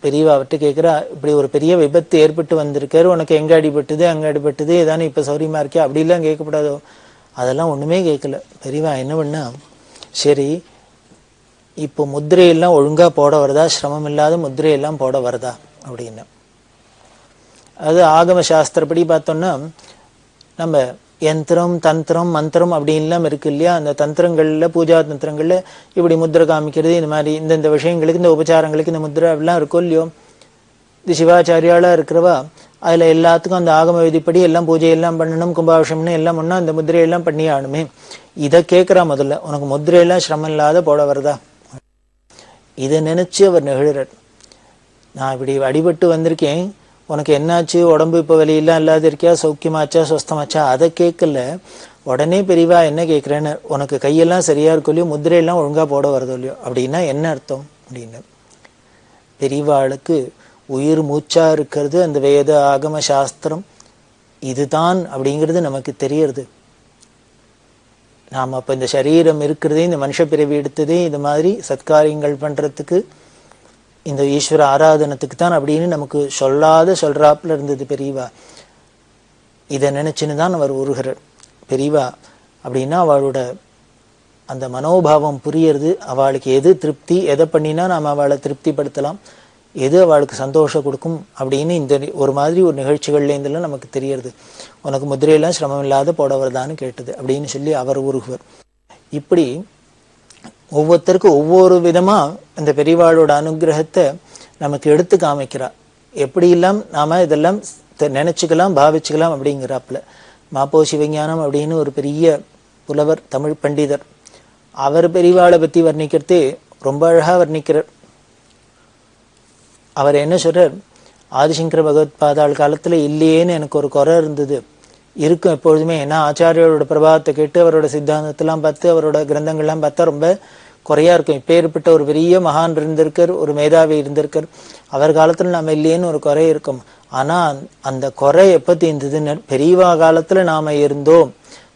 பெரியவா விட்டு கேட்கிறா, இப்படி ஒரு பெரிய விபத்து ஏற்பட்டு வந்திருக்காரு, உனக்கு எங்க அடிபட்டுது அங்க அடிபட்டுது, ஏதானே இப்ப சௌரியமா இருக்கே அப்படிலாம் கேட்கக்கூடாதோ? அதெல்லாம் ஒண்ணுமே கேட்கல. பெரியவா என்ன பண்ணா, சரி இப்போ முத்திரையெல்லாம் ஒழுங்கா போட வருதா, சிரமம் இல்லாத முத்திரையெல்லாம் போட வருதா அப்படின்னு. அது ஆகம சாஸ்திரப்படி பார்த்தோம்னா நம்ம யந்திரம், தந்திரம், மந்திரம் அப்படின்லாம் இருக்கு இல்லையா. அந்த தந்திரங்கள்ல, பூஜா தந்திரங்கள்ல இப்படி முத்திரை காமிக்கிறது, இந்த மாதிரி இந்த விஷயங்களுக்கு, இந்த உபச்சாரங்களுக்கு இந்த முத்திரை அப்படிலாம் இருக்கும் இல்லையோ. இது சிவாச்சாரியாலா இருக்கிறவா அதுல எல்லாத்துக்கும் அந்த ஆகம விதிப்படி எல்லாம் பூஜையெல்லாம் பண்ணணும், கும்பாபிஷேகம்னு எல்லாம் பண்ணா அந்த முத்திரையெல்லாம் பண்ணி ஆகணுமே. இதை கேட்கிறா முதல்ல, உனக்கு முத்திரையெல்லாம் சிரமம் இல்லாத போட வருதா? இதை நினைச்சு அவர் நெகிழறார். நான் இப்படி அடிபட்டு வந்திருக்கேன், உனக்கு என்னாச்சு, உடம்பு இப்போ வெளியெல்லாம் இல்லாத இருக்கியா, சௌக்கியமாச்சா, சொஸ்தமாச்சா, அதை கேட்கல. உடனே பெரியவா என்ன கேட்குறேன்னு, உனக்கு கையெல்லாம் சரியா இருக்கும் இல்லையோ, முத்திரையெல்லாம் ஒழுங்கா போட வருதோ இல்லையோ அப்படின்னா என்ன அர்த்தம் அப்படின்னு. பெரியவாளுக்கு உயிர் மூச்சா இருக்கிறது அந்த வேத ஆகம சாஸ்திரம் இதுதான் அப்படிங்கிறது நமக்கு தெரியறது. நாம் அப்போ இந்த சரீரம் இருக்கிறதே, இந்த மனுஷ பிறவி எடுத்ததே இந்த மாதிரி சத்காரியங்கள் பண்றதுக்கு, இந்த ஈஸ்வர ஆராதனத்துக்கு தான் அப்படின்னு நமக்கு சொல்றாப்புல இருந்தது பெரியவா. இதை நினைச்சுன்னு தான் அவர் உருகிறார். பெரியவா அப்படின்னா அவளோட அந்த மனோபாவம் புரியறது. அவளுக்கு எது திருப்தி, எதை பண்ணினா நாம் அவளை திருப்திப்படுத்தலாம், எது அவளுக்கு சந்தோஷம் கொடுக்கும் அப்படின்னு இந்த ஒரு மாதிரி ஒரு நிகழ்ச்சிகள்லேருந்துலாம் நமக்கு தெரியறது. உனக்கு முதிரையெல்லாம் சிரமம் இல்லாத போடவர்தான்னு கேட்டது அப்படின்னு சொல்லி அவர் உருகுவர். இப்படி ஒவ்வொருத்தருக்கும் ஒவ்வொரு விதமா இந்த பெரியவாளோட அனுகிரகத்தை நமக்கு எடுத்து காமிக்கிறார். எப்படியெல்லாம் நாம இதெல்லாம் நினைச்சுக்கலாம், பாவிச்சுக்கலாம் அப்படிங்கிறாப்புல. மாப்போ சிவஞானம் அப்படின்னு ஒரு பெரிய புலவர், தமிழ் பண்டிதர், அவர் பெரியவாளை பத்தி வர்ணிக்கிறதே ரொம்ப அழகா வர்ணிக்கிறார். அவர் என்ன சொல்றார், ஆதிசங்கர பகவத் பாதாள் காலத்துல இல்லையேன்னு எனக்கு ஒரு குறை இருந்தது, இருக்கும் எப்பொழுதுமே. ஏன்னா ஆச்சாரியோட பிரபாவத்தை கேட்டு அவரோட சித்தாந்தத்தெல்லாம் பார்த்து அவரோட கிரந்தங்கள்லாம் பார்த்தா ரொம்ப குறையா இருக்கும். இப்பேற்பட்ட ஒரு பெரிய மகான் இருந்திருக்கார், ஒரு மேதாவி இருந்திருக்கார், அவர் காலத்துல நாம இல்லையேன்னு ஒரு குறை இருக்கும். ஆனா அந்த குறை எப்ப தீர்ந்ததுன்னு, பெரியவா காலத்துல நாம இருந்தோம்,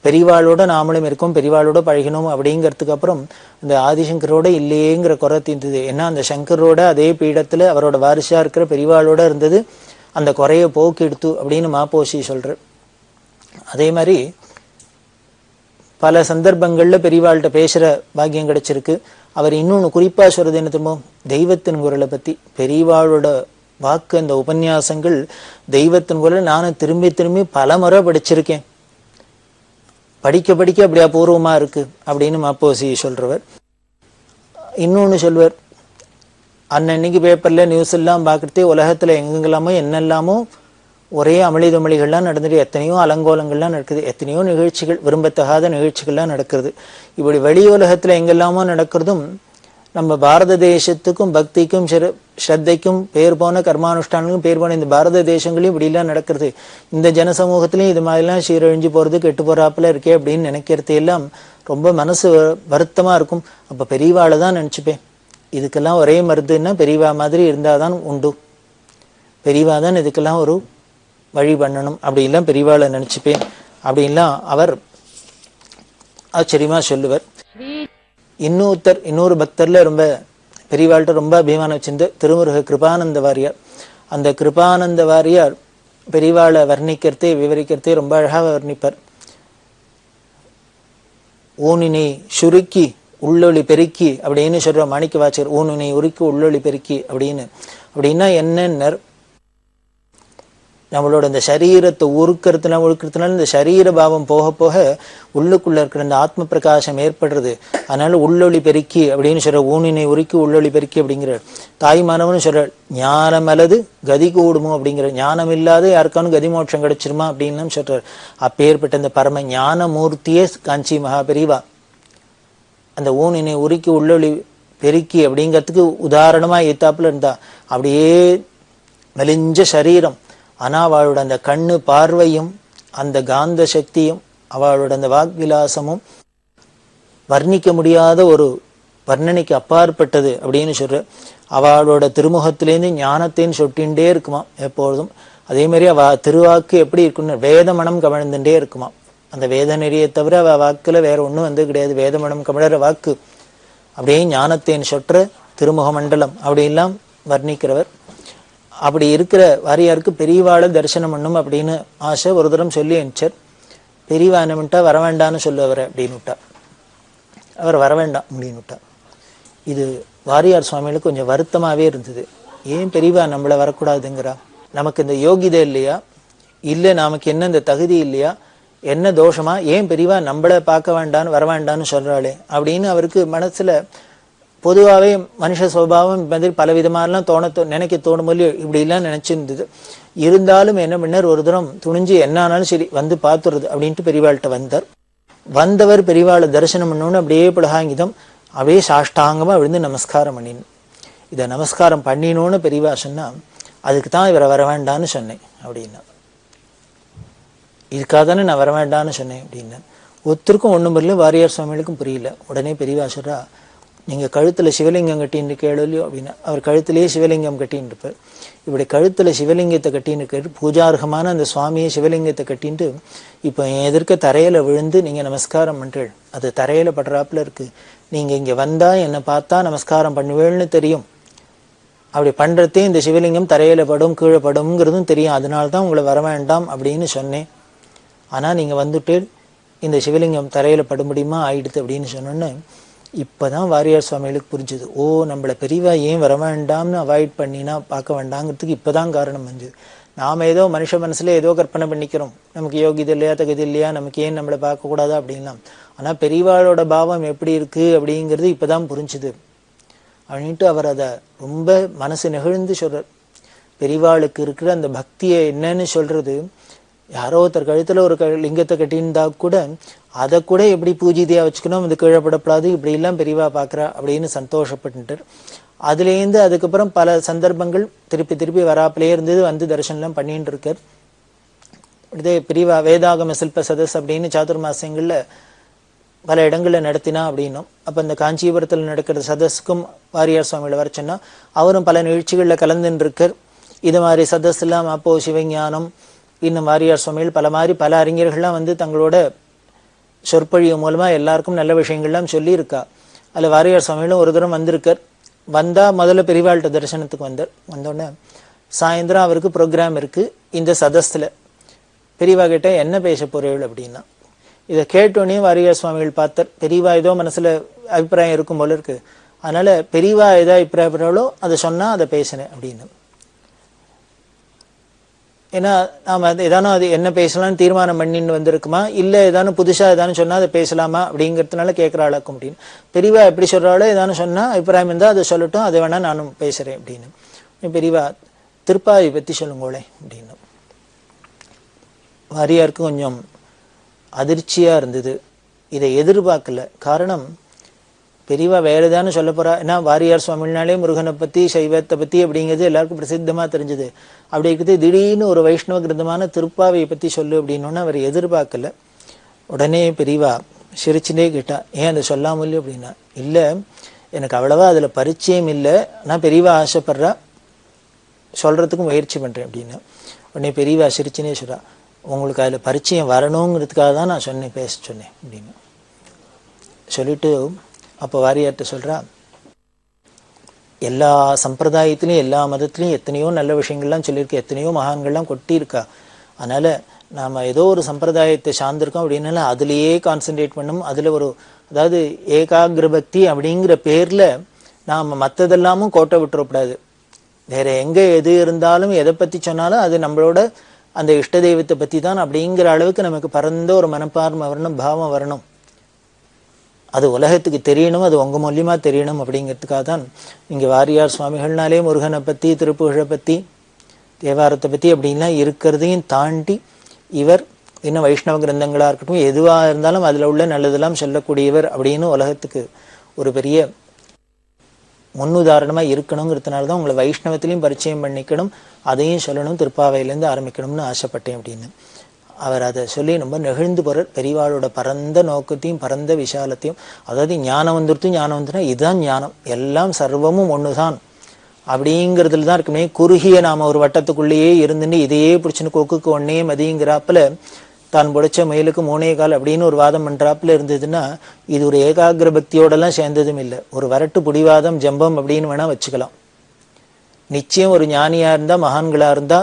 பெரியவாளோட நாமளும் இருக்கோம், பெரியவாளோட பழகினோம் அப்படிங்கிறதுக்கு அப்புறம் இந்த ஆதிசங்கரோட இல்லையேங்கிற குறை தீர்ந்தது. ஏன்னா அந்த சங்கரோட அதே பீடத்துல அவரோட வாரிசா இருக்கிற பெரியவாளோட இருந்தது, அந்த குறைய போக்கி எடுத்து அப்படின்னு மாப்போசி சொல்ற. அதே மாதிரி பல சந்தர்ப்பங்கள்ல பெரியவாள்கிட்ட பேசுற பாக்கியம் கிடைச்சிருக்கு. அவர் இன்னொன்னு குறிப்பா சொல்றது என்ன தெரியுமோ, தெய்வத்தின் குரலை பத்தி. பெரியவாளோட வாக்கு, அந்த உபன்யாசங்கள் தெய்வத்தின் குரல் நானும் திரும்பி திரும்பி பல முறை படிச்சிருக்கேன், படிக்க படிக்க அப்படியே அபூர்வமா இருக்கு அப்படின்னு மாப்போசி சொல்றவர். இன்னொன்னு சொல்வர், அன்னன்னைக்கு பேப்பர்ல நியூஸ் எல்லாம் பார்க்கறதே உலகத்துல எங்கெல்லாமோ என்னெல்லாமோ ஒரே அமளிதமளிகள்லாம் நடந்துட்டு, எத்தனையோ அலங்கோலங்கள்லாம் நடக்குது, எத்தனையோ நிகழ்ச்சிகள், விரும்பத்தகாத நிகழ்ச்சிகள்லாம் நடக்கிறது. இப்படி வெளி உலகத்துல எங்கெல்லாமோ நடக்கிறதும் நம்ம பாரத தேசத்துக்கும் பக்திக்கும் ஸ்ரத்தைக்கும் பேர் போன கர்மானுஷ்டானங்களும் பேர் போன இந்த பாரத தேசங்களையும் இப்படிலாம் நடக்கிறது. இந்த ஜனசமூகத்திலையும் இது மாதிரிலாம் சீரழிஞ்சு போறது, கெட்டு போறாப்புல இருக்கே அப்படின்னு நினைக்கிறது எல்லாம் ரொம்ப மனசு வருத்தமா இருக்கும். அப்ப பெரியவாளை தான் நினைச்சுப்பேன். இதுக்கெல்லாம் ஒரே மருந்துன்னா பெரியவா மாதிரி இருந்தாதான் உண்டு, பெரியவா தான் இதுக்கெல்லாம் ஒரு வழி பண்ணணும் அப்படின்லாம் பெரியவாளை நினைச்சுப்பேன் அப்படின்லாம் அவர் ஆச்சரியமா சொல்லுவார். இன்னொரு பக்தர்ல ரொம்ப பெரியவாள்கிட்ட ரொம்ப அபிமானம் வச்சிருந்த திருமுருக கிருபானந்த வாரியார். அந்த கிருபானந்த வாரியார் பெரியவாளை வர்ணிக்கிறதே விவரிக்கிறதே ரொம்ப அழகாக வர்ணிப்பார். ஊனினை சுருக்கி உள்ளொளி பெருக்கி அப்படின்னு சொல்ற மாணிக்க வாச்சகர். ஊனினை உருக்கி உள்ளொளி பெருக்கி அப்படின்னா என்னன்னர், நம்மளோட இந்த சரீரத்தை உருக்கிறதுனால இந்த சரீர பாவம் போக போக உள்ளுக்குள்ள இருக்கிற இந்த ஆத்ம பிரகாசம் ஏற்படுறது. அதனால உள்ளொளி பெருக்கி அப்படின்னு சொல்ற, ஊனினை உருக்கி உள்ளொளி பெருக்கி அப்படிங்கிற. தாய்மானவனு சொல்ற, ஞானம் அல்லது கதி கூடுமோ அப்படிங்கிற, ஞானம் இல்லாத யாருக்கானும் கதி மோட்சம் கிடைச்சிருமா அப்படின்னு சொல்றார். அப்பேற்பட்ட இந்த பரம ஞான மூர்த்தியே காஞ்சி மகா பெரியவா அந்த ஊனினை உருக்கி உள்ளொளி பெருக்கி அப்படிங்கிறதுக்கு உதாரணமா ஏத்தாப்புல இருந்தா. அப்படியே மெலிஞ்ச சரீரம், ஆனா அவளோட அந்த கண்ணு பார்வையும் அந்த காந்த சக்தியும் அவளோட அந்த வாக்விலாசமும் வர்ணிக்க முடியாத ஒரு வர்ணனைக்கு அப்பாற்பட்டது அப்படின்னு சொல்ற. அவளோட திருமுகத்திலேருந்து ஞானத்தையும் சொட்டின்ண்டே இருக்குமா எப்பொழுதும். அதே மாதிரி அவ திருவாக்கு எப்படி இருக்குன்னு வேத மனம் கமழ்ந்துட்டே இருக்குமா. அந்த வேத நெறியை தவிர அவ வாக்குல வேற ஒண்ணும் வந்து கிடையாது. வேத மனம் கமழற வாக்கு, அப்படியே ஞானத்தையும் சொற்ற திருமுக மண்டலம் அப்படின்லாம் வர்ணிக்கிறவர். அப்படி இருக்கிற வாரியாருக்கு பெரியவாளை தரிசனம் பண்ணும் அப்படின்னு ஆசை. ஒரு தரம் சொல்லி அனுப்பிச்சார். பெரியவா என்ன பண்ணிட்டா, வரவேண்டான்னு சொல்லுவார் அப்படின்னு விட்டா. அவர் வரவேண்டாம் அப்படின்னு விட்டா. இது வாரியார் சுவாமிகளுக்கு கொஞ்சம் வருத்தமாவே இருந்தது. ஏன் பெரியவா நம்மள வரக்கூடாதுங்கிறா? நமக்கு இந்த யோகிதை இல்லையா, இல்லை நமக்கு என்ன இந்த தகுதி இல்லையா, என்ன தோஷமா, ஏன் பெரியவா நம்மள பார்க்க வேண்டான்னு வர வேண்டான்னு சொல்றாளே அப்படின்னு அவருக்கு மனசுல பொதுவாகவே மனுஷ சுபாவம் மாதிரி பலவிதமாலாம் நினைக்க தோணும் போது இப்படி எல்லாம் நினைச்சிருந்தது. இருந்தாலும் என்ன பண்ணார், ஒரு தரம் துணிஞ்சு என்ன ஆனாலும் சரி வந்து பார்த்துறது அப்படின்ட்டு பெரியவாள்கிட்ட வந்தார். வந்தவர் பெரியவாளை தரிசனம் பண்ணோன்னு அப்படியே புலகாங்கிதம் அப்படியே சாஷ்டாங்கமா விழுந்து நமஸ்காரம் பண்ணினு. இதை நமஸ்காரம் பண்ணினோன்னு பெரியவா சொன்னா, அதுக்கு தான் இவரை வர வேண்டான்னு சொன்னேன் அப்படின்னா. இதுக்காக தானே நான் வர வேண்டான்னு சொன்னேன் அப்படின்னா. ஒருத்தருக்கும் ஒண்ணும் புரியல, வாரியார் சுவாமிகளுக்கும் புரியல. உடனே பெரியவா சொல்றா, நீங்க கழுத்துல சிவலிங்கம் கட்டின்னு கேளலையோ அப்படின்னா. அவர் கழுத்திலேயே சிவலிங்கம் கட்டின்னு இருப்பார். இப்படி கழுத்துல சிவலிங்கத்தை கட்டின்னு இருக்காரு. பூஜார்கமான அந்த சுவாமியை சிவலிங்கத்தை கட்டின்ட்டு இப்போ என் எதிர்க்க தரையில விழுந்து நீங்க நமஸ்காரம் பண்றீள். அது தரையில படுறாப்புல இருக்கு. நீங்க இங்க வந்தா என்னை பார்த்தா நமஸ்காரம் பண்ணுவேள்னு தெரியும். அப்படி பண்றதே இந்த சிவலிங்கம் தரையில படும் கீழே படும்ங்கிறதும் தெரியும். அதனால்தான் உங்களை வர வேண்டாம் அப்படின்னு சொன்னேன். ஆனா நீங்க வந்துட்டு இந்த சிவலிங்கம் தரையில பட முடியுமா ஆயிடுது அப்படின்னு சொன்னோன்னு இப்பதான் வாரியார் சுவாமிகளுக்கு புரிஞ்சுது. ஓ, நம்மள பெரியவா ஏன் வர வேண்டாம்னு அவாய்ட் பண்ணினா பார்க்க வேண்டாங்கிறதுக்கு இப்பதான் காரணம் வந்தது. நாம ஏதோ மனுஷ மனசுல ஏதோ கற்பனை பண்ணிக்கிறோம், நமக்கு யோகிதை இல்லையா தகுதி இல்லையா, நமக்கு ஏன் நம்மளை பார்க்க கூடாதா அப்படின்லாம். ஆனா பெரியவாளோட பாவம் எப்படி இருக்கு அப்படிங்கிறது இப்பதான் புரிஞ்சுது அப்படின்ட்டு அவர் அதை ரொம்ப மனசு நெகிழ்ந்து சொல்றார். பெரியவாளுக்கு இருக்கிற அந்த பக்தியை என்னன்னு சொல்றது, யாரோ ஒருத்தர் கழுத்துல ஒரு லிங்கத்தை கட்டியிருந்தா கூட அதை கூட எப்படி பூஜிதையா வச்சுக்கணும், அது கீழப்படப்படாது, இப்படி எல்லாம் பெரியவா பாக்குறா அப்படின்னு சந்தோஷப்பட்டுட்டார். அதுலேருந்து அதுக்கப்புறம் பல சந்தர்ப்பங்கள் திருப்பி திருப்பி வராப்பிலே இருந்தது, வந்து தரிசனம்லாம் பண்ணிட்டு இருக்கார். இதே பெரியவா வேதாகம சில்ப சதஸ் அப்படின்னு சாதுர்மாசியங்கள்ல பல இடங்கள்ல நடத்தினா அப்படின்னும். அப்ப இந்த காஞ்சிபுரத்தில் நடக்கிற சதஸுக்கும் வாரியார் சுவாமிகளை வர சொன்னா அவரும் பல நிகழ்ச்சிகள்ல கலந்துன்னு இருக்கார். இது மாதிரி சதஸ் எல்லாம் அப்போ சிவஞானம் இன்னும் வாரியார் சுவாமிகள் பல அறிஞர்கள்லாம் வந்து தங்களோட சொற்பொழிவு மூலமா எல்லாருக்கும் நல்ல விஷயங்கள்லாம் சொல்லி இருக்கா. அதுல வாரியார் சுவாமிகளும் ஒரு தூரம் வந்திருக்கார். வந்தா முதல்ல பெரியவாள்கிட்ட தரிசனத்துக்கு வந்தோடனே சாயந்தரம் அவருக்கு ப்ரோக்ராம் இருக்கு இந்த சதஸ்ல. பெரியவா கிட்ட என்ன பேச போறீள் அப்படின்னா, இதை கேட்டோடனே வாரியார் சுவாமிகள் பார்த்தார். பெரியவா ஏதோ மனசுல அபிப்பிராயம் இருக்கும் போல இருக்கு, அதனால பெரியவா ஏதோ அபிப்பிராயப்படுறாளோ அதை சொன்னா அதை பேசினேன் அப்படின்னு. ஏன்னா நாம ஏதானும் அது என்ன பேசலாம்னு தீர்மானம் பண்ணின்னு வந்திருக்குமா, இல்ல ஏதானும் புதுசா ஏதானும் சொன்னா அதை பேசலாமா அப்படிங்கிறதுனால கேட்கிறாளாக்கும் அப்படின்னு. பெரியவா எப்படி சொல்றாளோ ஏதானும் சொன்னா அபிப்பிராயம் இருந்தா அதை சொல்லட்டும், அதை வேணா நானும் பேசுறேன் அப்படின்னு. பெரியவா திருப்பாவை பத்தி சொல்லுங்களே அப்படின்னு. வாரியாருக்கு கொஞ்சம் அதிர்ச்சியா இருந்தது, இதை எதிர்பார்க்கல. காரணம் பெரியவா வேற ஏதானு சொல்ல போறா. ஏன்னா வாரியார் சுவாமினாலே முருகனை பத்தி சைவத்தை பத்தி அப்படிங்கிறது எல்லாருக்கும் பிரசித்தமா தெரிஞ்சது. அப்படி இருக்கிறது திடீர்னு ஒரு வைஷ்ணவ கிரந்தமான திருப்பாவையை பத்தி சொல்லு அப்படின்னோன்னு அவர் எதிர்பார்க்கல. உடனே பெரியவா சிரிச்சுட்டே கேட்டா, ஏன் அதை சொல்லாமல் அப்படின்னா, இல்ல எனக்கு அவ்வளவா அதுல பரிச்சயம் இல்லை, நான் பெரியவா ஆசைப்படுறா சொல்றதுக்கு முயற்சி பண்றேன் அப்படின்னா. உடனே பெரியவா சிரிச்சுனே சொல்றா, உங்களுக்கு அதுல பரிச்சயம் வரணுங்கிறதுக்காக தான் நான் பேச சொன்னேன் அப்படின்னு சொல்லிட்டு அப்போ வாரியார்ட்ட சொல்றா, எல்லா சம்பிரதாயத்திலையும் எல்லா மதத்திலையும் எத்தனையோ நல்ல விஷயங்கள்லாம் சொல்லியிருக்கா, எத்தனையோ மகான்கள்லாம் கொட்டி இருக்கா. அதனால நாம ஏதோ ஒரு சம்பிரதாயத்தை சார்ந்திருக்கோம் அப்படின்னால அதுலேயே கான்சென்ட்ரேட் பண்ணணும். அதுல ஒரு அதாவது ஏகாகிர பக்தி அப்படிங்கிற பேர்ல நாம மற்றதெல்லாமும் கோட்டை விட்டுறக்கூடாது. வேற எங்க எது இருந்தாலும் எதை பத்தி சொன்னாலும் அது நம்மளோட அந்த இஷ்ட தெய்வத்தை பத்தி தான் அப்படிங்கிற அளவுக்கு நமக்கு பரந்த ஒரு மனப்பான்மை வரணும், பாவம் வரணும். அது உலகத்துக்கு தெரியணும், அது உங்க மூலியமா தெரியணும் அப்படிங்கிறதுக்காக தான் இங்க வாரியார் சுவாமிகள்னாலே முருகனை பத்தி திருப்புகழை பத்தி தேவாரத்தை பத்தி அப்படின்லாம் இருக்கிறதையும் தாண்டி இவர் இன்னும் வைஷ்ணவ கிரந்தங்களா இருக்கட்டும் எதுவா இருந்தாலும் அதுல உள்ள நல்லதெல்லாம் சொல்லக்கூடியவர் அப்படின்னு உலகத்துக்கு ஒரு பெரிய முன்னுதாரணமா இருக்கணுங்கிறதுனாலதான் உங்களை வைஷ்ணவத்திலையும் பரிச்சயம் பண்ணிக்கணும், அதையும் சொல்லணும், திருப்பாவையிலேருந்து ஆரம்பிக்கணும்னு ஆசைப்பட்டேன் அப்படின்னு. அவர் அதை சொல்லி ரொம்ப நெகிழ்ந்து போறார். பெரியவாளோட பரந்த நோக்கத்தையும் பரந்த விஷாலத்தையும், அதாவது ஞானம் வந்துருன்னா இதுதான் ஞானம், எல்லாம் சர்வமும் ஒண்ணுதான் அப்படிங்கிறதுல தான் இருக்குமே. குறுகிய நாம ஒரு வட்டத்துக்குள்ளேயே இருந்துட்டு இதையே பிடிச்சுன்னு கொக்குக்கு ஒன்னே மதிங்கிறாப்புல தான் புடைச்ச மயிலுக்கு 3 கால் அப்படின்னு ஒரு வாதம் பண்றாப்புல இருந்ததுன்னா இது ஒரு ஏகாகிர பக்தியோடலாம் சேர்ந்ததும் இல்லை. ஒரு வரட்டு புடிவாதம் ஜம்பம் அப்படின்னு வேணா வச்சுக்கலாம். நிச்சயம் ஒரு ஞானியா இருந்தா மகான்களா இருந்தா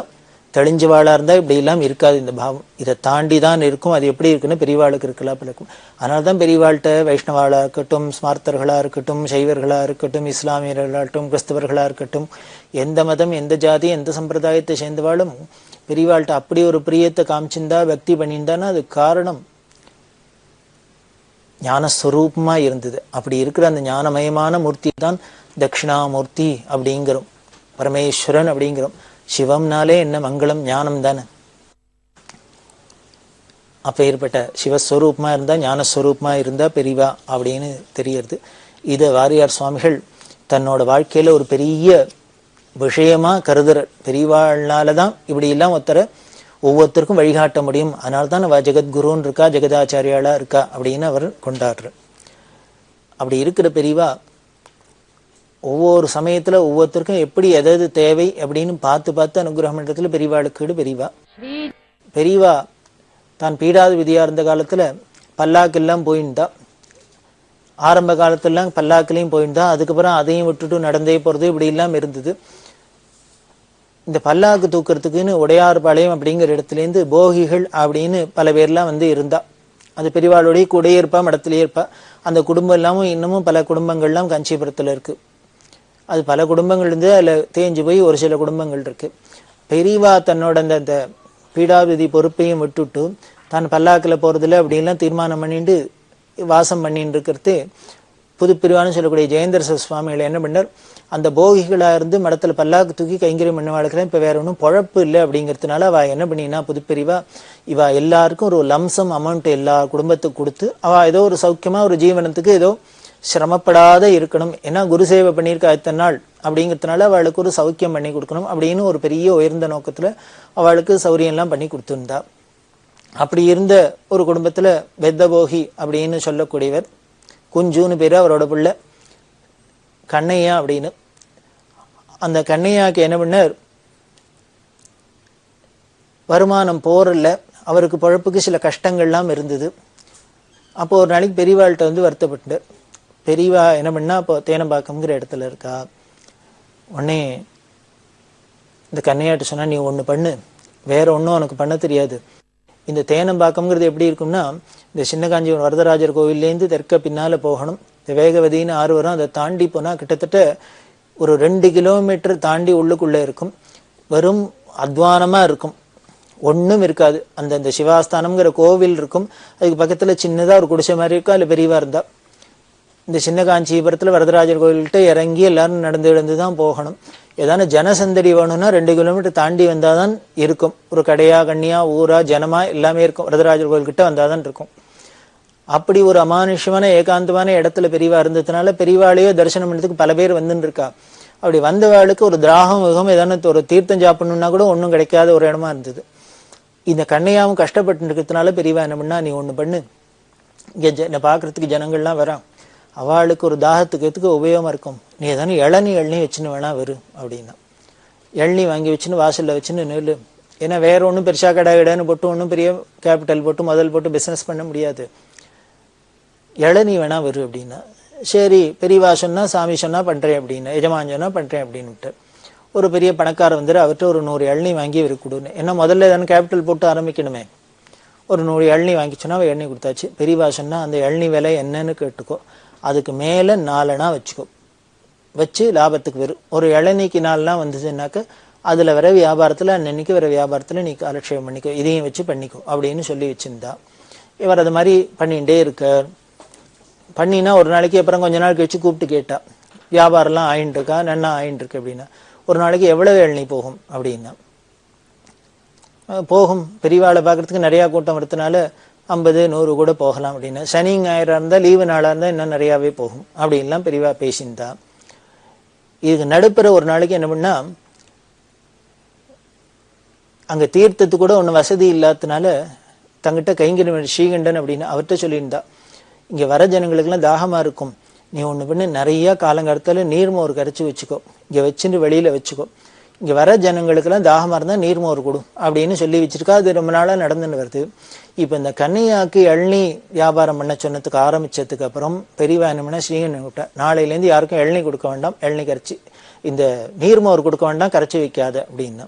தெளிஞ்சவாளா இருந்தா இப்படி எல்லாம் இருக்காது இந்த பாவம். இதை தாண்டி தான் இருக்கும். அது எப்படி இருக்குன்னு பெரியவாளுக்கு இருக்கலாம் இருக்கும். அதனால்தான் பெரியவாள்கிட்ட வைஷ்ணவாளா இருக்கட்டும், ஸ்மார்த்தர்களா இருக்கட்டும், சைவர்களா இருக்கட்டும், இஸ்லாமியர்களாகட்டும், கிறிஸ்தவர்களா இருக்கட்டும், எந்த மதம் எந்த ஜாதி எந்த சம்பிரதாயத்தை சேர்ந்தவாளும் பெரியவாள்கிட்ட அப்படி ஒரு பிரியத்தை காமிச்சிருந்தா பக்தி பண்ணியிருந்தான்னா அது காரணம் ஞானஸ்வரூபமா இருந்தது. அப்படி இருக்கிற அந்த ஞானமயமான மூர்த்தி தான் தட்சிணாமூர்த்தி அப்படிங்கிறோம், பரமேஸ்வரன் அப்படிங்கிறோம். சிவம்னாலே என்ன மங்களம், ஞானம் தானே. அப்ப ஏற்பட்ட சிவஸ்வரூபமா இருந்தா ஞானஸ்வரூபமா இருந்தா பெரியவா அப்படின்னு தெரியறது. இத வாரியார் சுவாமிகள் தன்னோட வாழ்க்கையில ஒரு பெரிய விஷயமா கருதுற. பெரியவாள்னாலதான் இப்படி எல்லாம் ஒவ்வொருத்தருக்கும் வழிகாட்ட முடியும். அதனால்தான் அவ ஜெகத்குருன்னு இருக்கா, ஜெகதாச்சாரியாளா இருக்கா அப்படின்னு அவர் கொண்டாடுற. அப்படி இருக்கிற பெரியவா ஒவ்வொரு சமயத்துல ஒவ்வொருத்தருக்கும் எப்படி எதாவது தேவை அப்படின்னு பார்த்து அனுகிரகம் பண்றதுல பெரியவாளுக்கு பெரியவா தான் பீடாத விதியா இருந்த காலத்துல பல்லாக்கெல்லாம் போயிருந்தா. ஆரம்ப காலத்துலாம் பல்லாக்கிலையும் போயிருந்தா. அதுக்கப்புறம் அதையும் விட்டுட்டு நடந்தே போறது இப்படி எல்லாம் இருந்தது. இந்த பல்லாக்கு தூக்குறதுக்குன்னு உடையார்பாளையம் அப்படிங்கிற இடத்துல இருந்து போகிகள் அப்படின்னு பல பேர்லாம் இருந்தா. அந்த பெரியவாளுடைய கூடயே இருப்பா, மடத்திலேயே இருப்பா. அந்த குடும்பம் எல்லாமும் இன்னமும் பல குடும்பங்கள்லாம் காஞ்சிபுரத்தில் இருக்கு. அது பல குடும்பங்கள் இருந்து அதில் தேஞ்சு போய் ஒரு சில குடும்பங்கள் இருக்கு. பெரியவா தன்னோட அந்த பீடாவிதி பொறுப்பையும் விட்டுட்டு தான் பல்லாக்கில் போறதில்ல அப்படின்லாம் தீர்மானம் பண்ணிட்டு வாசம் பண்ணிட்டு இருக்கிறது. புது பிரிவான்னு சொல்லக்கூடிய ஜெயேந்திர சுவாமிகள் என்ன பண்ணார், அந்த போகிகளா இருந்து மடத்துல பல்லாக்கு தூக்கி கைங்கரியம் பண்ண வாழ்க்கிறேன், இப்ப வேற ஒன்றும் பொழப்பு இல்லை அப்படிங்கிறதுனால அவ என்ன பண்ணினா, புதுப்பிரிவா இவ எல்லாருக்கும் ஒரு லம்சம் அமௌண்ட் எல்லா குடும்பத்துக்கு கொடுத்து அவ ஏதோ ஒரு சௌக்கியமா ஒரு ஜீவனத்துக்கு ஏதோ சிரமப்படாத இருக்கணும், ஏன்னா குரு சேவை பண்ணியிருக்கா இத்தனை நாள் அப்படிங்கிறதுனால அவளுக்கு ஒரு சௌக்கியம் பண்ணி கொடுக்கணும் அப்படின்னு ஒரு பெரிய உயர்ந்த நோக்கத்துல அவளுக்கு சௌரியம் எல்லாம் பண்ணி கொடுத்துருந்தா. அப்படி இருந்த ஒரு குடும்பத்துல பெத்தபோகி அப்படின்னு சொல்லக்கூடியவர், குஞ்சுன்னு பேரு, அவரோட பிள்ளை கண்ணையா அப்படின்னு. அந்த கண்ணையாக்கு என்ன பண்ணார், வருமானம் போறல, அவருக்கு பொழப்புக்கு சில கஷ்டங்கள்லாம் இருந்தது. அப்போ ஒரு நாளைக்கு பெரியவாள்கிட்ட வந்து வருத்தப்பட்டார். பெரியவா என்ன பண்ணா, இப்போ தேனம்பாக்கம்ங்கிற இடத்துல இருக்கா, உடனே இந்த கண்ணையாட்ட சொன்னா, நீ ஒன்று பண்ணு, வேற ஒன்றும் உனக்கு பண்ண தெரியாது. இந்த தேனம்பாக்கம்ங்கிறது எப்படி இருக்கும்னா, இந்த சின்ன காஞ்சிபுரம் வரதராஜர் கோவில்லேருந்து தெற்க பின்னால போகணும். இந்த வேகவதின்னு ஆறு வரும், அதை தாண்டி போனா கிட்டத்தட்ட ஒரு 2 கிலோமீட்டர் தாண்டி உள்ளுக்குள்ள இருக்கும். வெறும் அத்வானமா இருக்கும், ஒன்றும் இருக்காது. அந்த சிவாஸ்தானம்ங்கிற கோவில் இருக்கும், அதுக்கு பக்கத்துல சின்னதா ஒரு குடிசை மாதிரி இருக்கும், அதுல பெரியவா இருந்தா. இந்த சின்ன காஞ்சிபுரத்துல வரதராஜர் கோவில்கிட்ட இறங்கி எல்லாரும் நடந்து தான் போகணும். ஏதான ஜனசந்தடி வேணும்னா 2 கிலோமீட்டர் தாண்டி வந்தாதான் இருக்கும். ஒரு கடையா கண்ணியா ஊரா ஜனமா எல்லாமே இருக்கும், வரதராஜர் கோவில் கிட்ட வந்தாதான் இருக்கும். அப்படி ஒரு அமானுஷ்யமான ஏகாந்தமான இடத்துல பெரியவா இருந்ததுனால பெரியவாளையோ தரிசனம் பண்ணதுக்கு பல பேர் வந்துன்னு இருக்கா. அப்படி வந்தவாளுக்கு ஒரு திராகம் யுகம் ஏதான ஒரு தீர்த்தம் சாப்பிடணும்னா கூட ஒன்றும் கிடைக்காத ஒரு இடமா இருந்தது. இந்த கண்ணையாவும் கஷ்டப்பட்டு இருக்கிறதுனால பெரியவா என்ன பண்ணா, நீ ஒன்று பண்ணு, இங்க பாக்குறதுக்கு ஜனங்கள்லாம் வரான், அவளுக்கு ஒரு தாகத்துக்கு எதுக்கு உபயோகமா இருக்கும், நீ ஏதானே இளநீ வச்சுன்னு வேணா வரும் அப்படின்னா. இளநீ வாங்கி வச்சுன்னு வாசல்ல வச்சுன்னு நெல், ஏன்னா வேற ஒன்றும் பெருசா கடைன்னு போட்டு ஒன்றும் பெரிய கேபிட்டல் போட்டு முதல் போட்டு பிசினஸ் பண்ண முடியாது, இளநீ வேணா வரும் அப்படின்னா. சரி பெரியவா சொன்னா, சாமி சொன்னா பண்றேன் அப்படின்னு, எஜமான் சொன்னா பண்றேன் அப்படின்னுட்டு ஒரு பெரிய பணக்காரர் வந்துட்டு அவர்கிட்ட ஒரு 100 இளநீ வாங்கி இவருக்கு கொடுன்னு. ஏன்னா முதல்ல ஏதானே கேபிட்டல் போட்டு ஆரம்பிக்கணுமே. ஒரு 100 இளநீ வாங்கிச்சோன்னா அவ இளநீ கொடுத்தாச்சு. பெரியவா சொன்னா, அந்த இளநீ விலை என்னன்னு கேட்டுக்கோ, அதுக்கு மேல 4 அணா வச்சுக்கோ, வச்சு லாபத்துக்கு வரும். ஒரு இளநீக்கு 4 அணா வந்துச்சுன்னாக்க அதுல வர வியாபாரத்துல அன்னைக்கு வர வியாபாரத்துல நீ காலட்சேபம் பண்ணிக்கோ, இதையும் வச்சு பண்ணிக்கோ அப்படின்னு சொல்லி வச்சிருந்தா. இவர் அது மாதிரி பண்ணிகிட்டே இருக்கார். பண்ணினா ஒரு நாளைக்கு அப்புறம் கொஞ்ச நாள் கழிச்சு கூப்பிட்டு கேட்டா, வியாபாரம்லாம் ஆயின்னு இருக்கா, நன்னா ஆயின்னு இருக்கு அப்படின்னா. ஒரு நாளைக்கு எவ்வளவு இளநீ போகும் அப்படின்னா, போகும், பெரியவாளை பார்க்கறதுக்கு நிறைய கூட்டம் வரதுனால 50 100 கூட போகலாம் அப்படின்னா. சனி ஞாயிறா இருந்தா, லீவு நாளா இருந்தா இன்னும் நிறையாவே போகும் அப்படின்லாம் பெரியவா பேசியிருந்தா. இதுக்கு நடுப்புற ஒரு நாளைக்கு என்ன பண்ணா, அங்க தீர்த்தத்துக்கு கூட ஒன்றும் வசதி இல்லாததுனால தங்கிட்ட கைங்கரியம் ஸ்ரீகண்டன் அப்படின்னு அவர்கிட்ட சொல்லியிருந்தா, இங்க வர ஜனங்களுக்கெல்லாம் தாகமா இருக்கும், நீ ஒண்ணு பண்ணு, நிறைய காலங்காலத்துல நீர்மோர் கரைச்சி வச்சுக்கோ, இங்க வச்சுட்டு வெளியில வச்சுக்கோ, இங்க வர ஜனங்களுக்கெல்லாம் தாகமா இருந்தா நீர்மோர் கொடு அப்படின்னு சொல்லி வச்சிருக்கா. அது ரொம்ப நாளா நடந்துன்னு வருது. இப்ப இந்த கன்னியாக்கு இளநீ வியாபாரம் பண்ண சொன்னதுக்கு ஆரம்பிச்சதுக்கு அப்புறம் பெரியவா என்ன பண்ணா, ஸ்ரீகண்டன் கூப்பிட்டா, நாளையில இருந்து யாருக்கும் இளநீ கொடுக்க வேண்டாம், இளநீ கரைச்சி இந்த நீர்மோர் கொடுக்க வேண்டாம், கரைச்சி வைக்காத அப்படின்னா.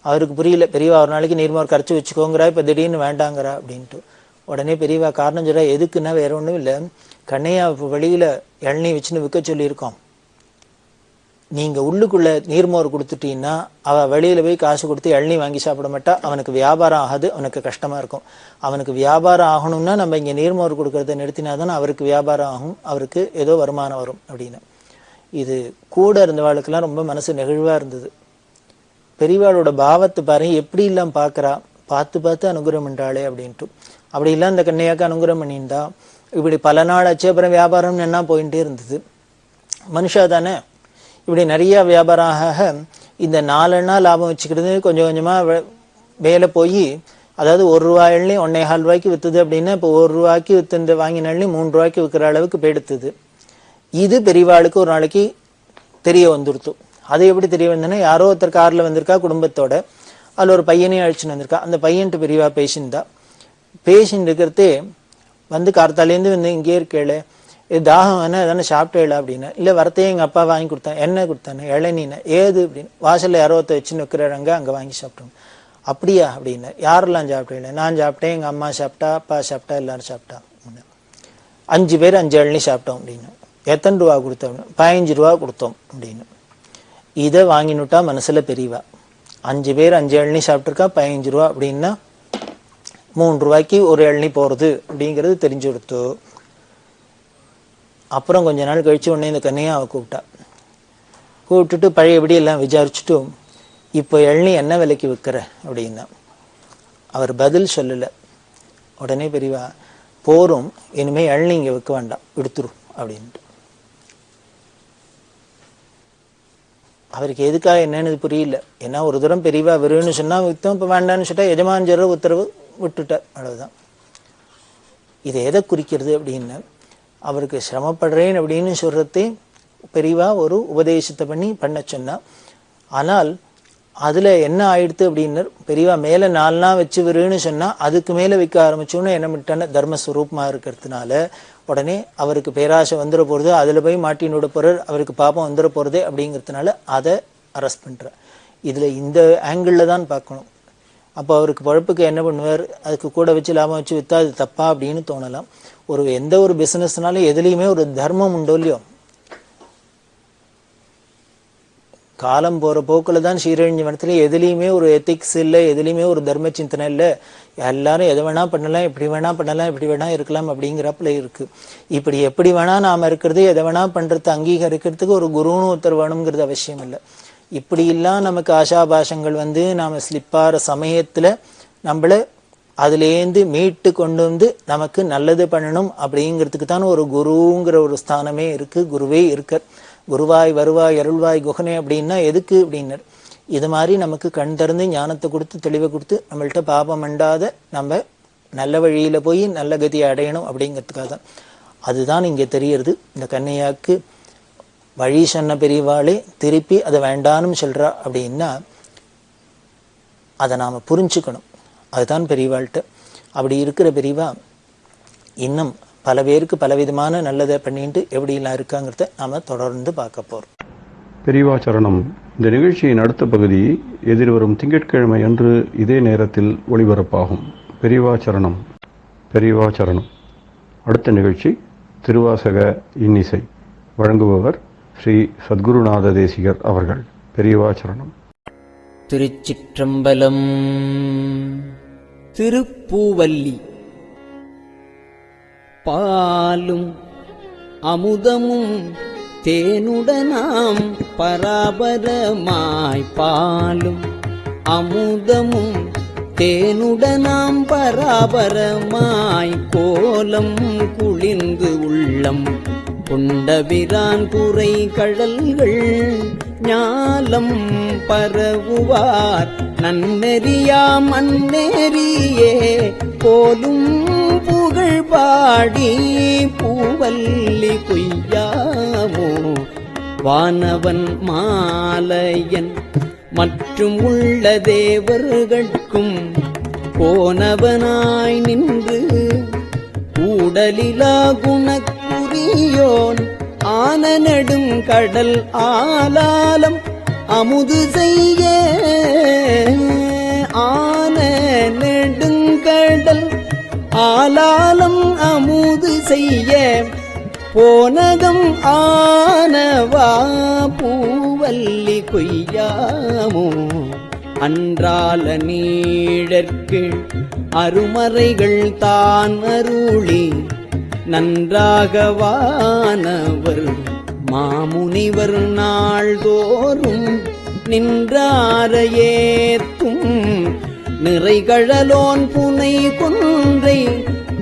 அவருக்கு புரியல, பெரியவா ஒரு நாளைக்கு நீர்மோர் கரைச்சி வச்சுக்கோங்கிறா, இப்ப திடீர்னு வேண்டாங்கிறா அப்படின்ட்டு. உடனே பெரியவா காரணம் சொல்றா, எதுக்குன்னா வேற ஒண்ணும் இல்லை, கண்ணையா வெளியில இளநீ வச்சுன்னு விற்க சொல்லியிருக்கோம், நீங்க உள்ளுக்குள்ள நீர்மோர் கொடுத்துட்டீங்கன்னா அவ வெளியில போய் காசு கொடுத்து இளநீ வாங்கி சாப்பிட மாட்டா, அவனுக்கு வியாபாரம் ஆகாது, அவனுக்கு கஷ்டமா இருக்கும். அவனுக்கு வியாபாரம் ஆகணும்னா நம்ம இங்க நீர்மோர் கொடுக்கறத நிறுத்தினாதான் அவருக்கு வியாபாரம் ஆகும், அவருக்கு ஏதோ வருமானம் வரும் அப்படின்னு. இது கூட இருந்தவாளுக்கெல்லாம் ரொம்ப மனசு நெகிழ்வா இருந்தது. பெரியவாளோட பாவத்தை பாருங்க, எப்படி எல்லாம் பாக்குறா, பார்த்து அனுகிரகம் பண்றாளே அப்படின்ட்டு. அப்படி எல்லாம் இந்த கண்ணையாக்கு அனுகிரகம் பண்ணியிருந்தா. இப்படி பல நாள் ஆச்சு. அப்புறம் வியாபாரம் என்ன போயிட்டே இருந்தது. மனுஷா தானே, இப்படி நிறைய வியாபாரம் ஆக இந்த 4 அணா லாபம் வச்சுக்கிறது கொஞ்சம் கொஞ்சமா வேலை போய், அதாவது 1 ரூபாய் எண்ணி 1.25 ரூபாய்க்கு வித்துது அப்படின்னா, இப்போ 1 ரூபாய்க்கு வித்து இந்த வாங்கின எண்ணி 3 ரூபாய்க்கு விற்கிற அளவுக்கு போயிடுத்துது. இது பெரியவாளுக்கு ஒரு நாளைக்கு தெரிய வந்துடுத்து. அது எப்படி தெரிய வந்ததுன்னா, யாரோ ஒருத்தர் கார்ல வந்திருக்கா குடும்பத்தோட, அதுல ஒரு பையனையும் அழிச்சுன்னு வந்திருக்கா. அந்த பையன்ட்டு பெரியவா பேசியிருந்தா. பேசின்னு இருக்கிறதே வந்து கார்த்தாலேருந்து வந்து இங்கே இருக்கேளே, இது தாகம் வேணா எதானே சாப்பிட்டேளா அப்படின்னா. இல்லை வரத்தையே எங்கள் அப்பா வாங்கி கொடுத்தான். என்ன கொடுத்தானே, இளநீன ஏது அப்படின்னு. வாசல்ல யாரோ ஒருத்த வச்சுன்னு வைக்கிறாங்க, அங்கே வாங்கி சாப்பிட்டோம். அப்படியா அப்படின்னு. யாரெல்லாம் சாப்பிட்டீங்க? நான் சாப்பிட்டேன், எங்கள் அம்மா சாப்பிட்டா, அப்பா சாப்பிட்டா, எல்லாரும் சாப்பிட்டா. 5 பேர் 5 இளநீ சாப்பிட்டோம் அப்படின்னு. எத்தனை ரூபா கொடுத்தோம்? 15 ரூபா கொடுத்தோம் அப்படின்னு. இதை வாங்கினுட்டா மனசுல பெரியவா. 5 பேர் 5 இளநீ சாப்பிட்டுருக்கா, 15 ரூபா அப்படின்னா 3 ரூபாய்க்கு ஒரு இளநீ போறது அப்படிங்கிறது தெரிஞ்சு கொடுத்து. அப்புறம் கொஞ்ச நாள் கழிச்சு உடனே இந்த கன்னையாவை கூப்பிட்டுட்டு பழையபடி எல்லாம் விசாரிச்சுட்டு, இப்போ இளநீ என்ன விலைக்கு விற்கிற அப்படின்னா. அவர் பதில் சொல்லல. உடனே பெரியவா, போரும், இனிமே இளநீ இங்க விற்க வேண்டாம், எடுத்துரும் அப்படின்ட்டு. அவருக்கு எதுக்காக என்னன்னு புரியல. ஏன்னா ஒரு தூரம் பெரியவா வருன்னு சொன்னா வித்தோம், இப்ப வேண்டான்னு சொல்லிட்டா எஜமான்ஜர உத்தரவு விட்டுட்டார், அவ்வளவுதான். இதை எதை குறிக்கிறது அப்படின்னு, அவருக்கு சிரமப்படுறேன் அப்படின்னு சொல்றதே பெரியவா ஒரு உபதேசத்தை பண்ண சொன்னா. ஆனால் அதுல என்ன ஆயிடுத்து அப்படின்னு, பெரியவா மேல 4 நாள் வச்சு விருன்னு சொன்னா அதுக்கு மேல வைக்க ஆரம்பிச்சோன்னு என்ன பண்ணிட்டான, தர்மஸ்வரூபமா இருக்கிறதுனால உடனே அவருக்கு பேராசை வந்துட போறது, அதுல போய் மாட்டினோட போறார், அவருக்கு பாப்பம் வந்துட போறது அப்படிங்கிறதுனால அதை அரெஸ்ட் பண்ற. இதுல இந்த ஆங்கிள் தான் பார்க்கணும். அப்போ அவருக்கு பழப்புக்கு என்ன பண்ணுவார், அதுக்கு கூட வச்சு லாபம் வச்சு வித்தா அது தப்பா அப்படின்னு தோணலாம். எந்த ஒரு பிசினஸ்னாலும் எதுலையுமே ஒரு தர்மம் உண்டோ இல்லையோ. காலம் போற போக்குல தான் ஸ்ரீரஞ்ச மனத்துல எதுலையுமே ஒரு எத்திக்ஸ் இல்லை, எதுலையுமே ஒரு தர்ம சிந்தனை இல்லை. எல்லாரும் எதை வேணா பண்ணலாம், எப்படி வேணா பண்ணலாம், எப்படி வேணா இருக்கலாம் அப்படிங்கிறப்பல இருக்கு. இப்படி எப்படி வேணா நாம இருக்கிறது, எதை வேணா பண்றது அங்கீகரிக்கிறதுக்கு ஒரு குருன்னு ஒருத்தர் வேணுங்கிறது அவசியம் இல்லை. இப்படி எல்லாம் நமக்கு ஆசாபாசங்கள் நாம ஸ்லிப்பார சமயத்துல நம்மள அதுலேருந்து மீட்டு கொண்டு வந்து நமக்கு நல்லது பண்ணணும் அப்படிங்கிறதுக்கு தான் ஒரு குருங்கிற ஒரு ஸ்தானமே இருக்கு, குருவே இருக்க. குருவாய் வருவாய் அருள்வாய் குகனே அப்படின்னா எதுக்கு அப்படின்னர், இது மாதிரி நமக்கு கண் திறந்து ஞானத்தை கொடுத்து தெளிவை கொடுத்து நம்மள்கிட்ட பாபம் அண்டாத நம்ம நல்ல வழியில போய் நல்ல கதியை அடையணும் அப்படிங்கிறதுக்காக தான். அதுதான் இங்க தெரியறது. இந்த கன்னையாக்கு வழி சொன்ன பெரியவாளே திருப்பி அதை வேண்டான்னு சொல்றா அப்படின்னா அதை நாம புரிஞ்சுக்கணும். அதுதான் பெரியவாள்கிட்ட. அப்படி இருக்கிற பெரியவா இன்னும் பல பேருக்கு பலவிதமான நல்லதை பண்ணிட்டு எப்படிலாம் இருக்காங்கிறத நாம தொடர்ந்து பார்க்க போறோம். பெரியவா சரணம். இந்த நிகழ்ச்சியின் அடுத்த பகுதி எதிர்வரும் திங்கட்கிழமை அன்று இதே நேரத்தில் ஒளிபரப்பாகும். பெரியவா சரணம். பெரியவா சரணம். அடுத்த நிகழ்ச்சி திருவாசக இன்னிசை. வழங்குபவர் ஸ்ரீ சத்குருநாத தேசிகர் அவர்கள். பெரியவா சரணம். திருச்சிற்றம்பலம். திருப்பூவல்லி. பாலும் அமுதமும் தேனுடனாம் பராபரமாய், பாலும் அமுதமும் தேனுடனாம் பராபரமாய், கோலம் குளிர்ந்து உள்ளம் கொண்டபிரான் குறை கடல்கள் ஞாலம் பரவுவார் நன்னெறியாம் அந்நெறியே போலும் புகழ் பாடி பூவல்லி கொய்யாமோ வானவன் மாலையன் மற்றும் உள்ள தேவர்கட்கும் போனவனாய் நின்று கூடலிலா குணக்குரியோன் ஆன நெடும் கடல் ஆலாலம் அமுது செய்ய, ஆன நெடுங்கடல் ஆலாலம் அமுது செய்ய போனகம் ஆனவா பூவல்லி கொய்யாமோ அன்றால நீழற்கு அருமறைகள் தான் அருளி நன்றாகவானவர் மாமுனிவர் நாள்தோறும் நின்றாரையேத்தும் நிறைகழலோன் புனை கொன்றை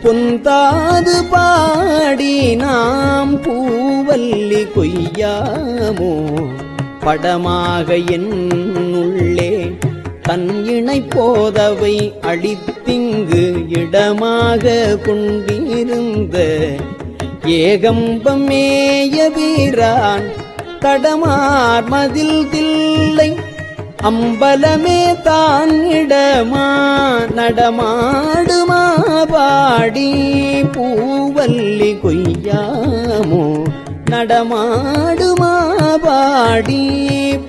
பொந்தாது பாடி நாம் பூவல்லி கொய்யாமோ படமாக என்னுள்ளே தன் இணை போதவை அளித்திங்கு இடமாக கொண்டிருந்த ஏகம்பமேய வீரான் தடமார் மதில் தில்லை அம்பலமே தான் இடமா நடமாடுமா பாடி பூவல்லி கொய்யாமோ நடமாடுமா பாடி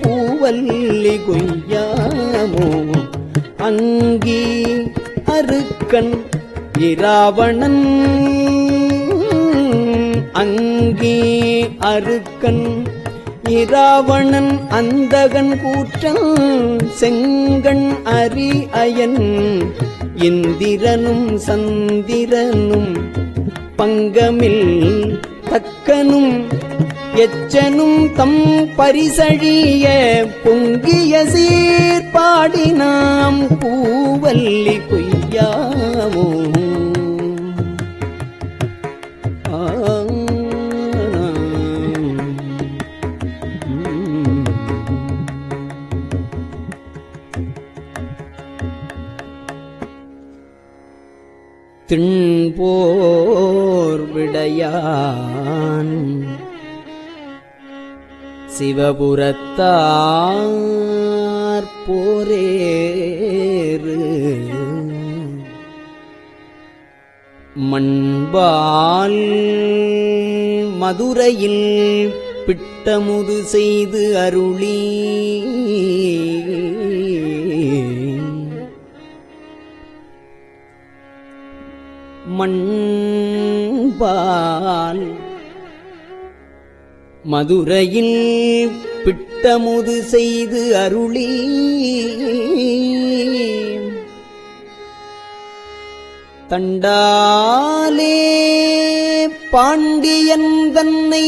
பூவல்லி கொய்யாமோ அங்கி அருக்கன் இராவணன் அங்கி அருக்கன் இராவணன் அந்தகன் கூற்றன் செங்கண் அரி அயன் இந்திரனும் சந்திரனும் பங்கமில் தக்கனும் எச்சனும் தம் பரிசழிய பொங்கிய சீர்பாடினாம் பூவல்லி கொய்யாமோ. திண்போர் விடையான் சிவபுரத்தார் போரேறு மண்பால் மதுரையில் பிட்டமுது செய்து அருளி மண்பால் மதுரையில் பிட்டமுது செய்து அருளி தண்டாலே பாண்டியன் தன்னை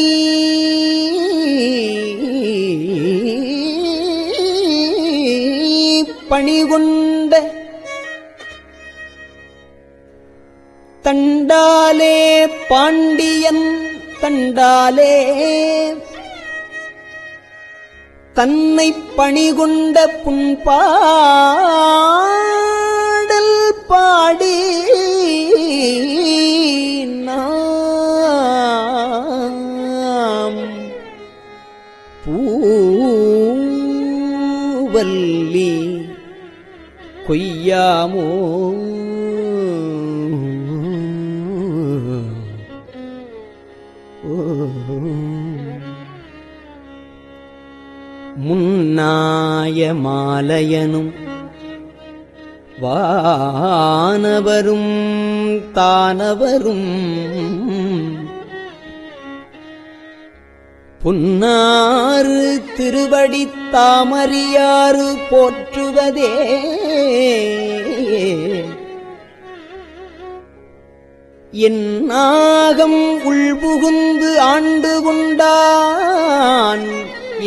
பணிகொண்ட தண்டாலே பாண்டியன் தண்டாலே தன்னை பணிகொண்ட புண்பாடல் பாடி நாம் பூவல்லி கொய்யாமோ. முன்னாய மாலையனும் வானவரும் தானவரும் புன்னாறு திருவடி தாமறியாறு போற்றுவதே என் நாகம் உள்புகுந்து ஆண்டு கொண்டான்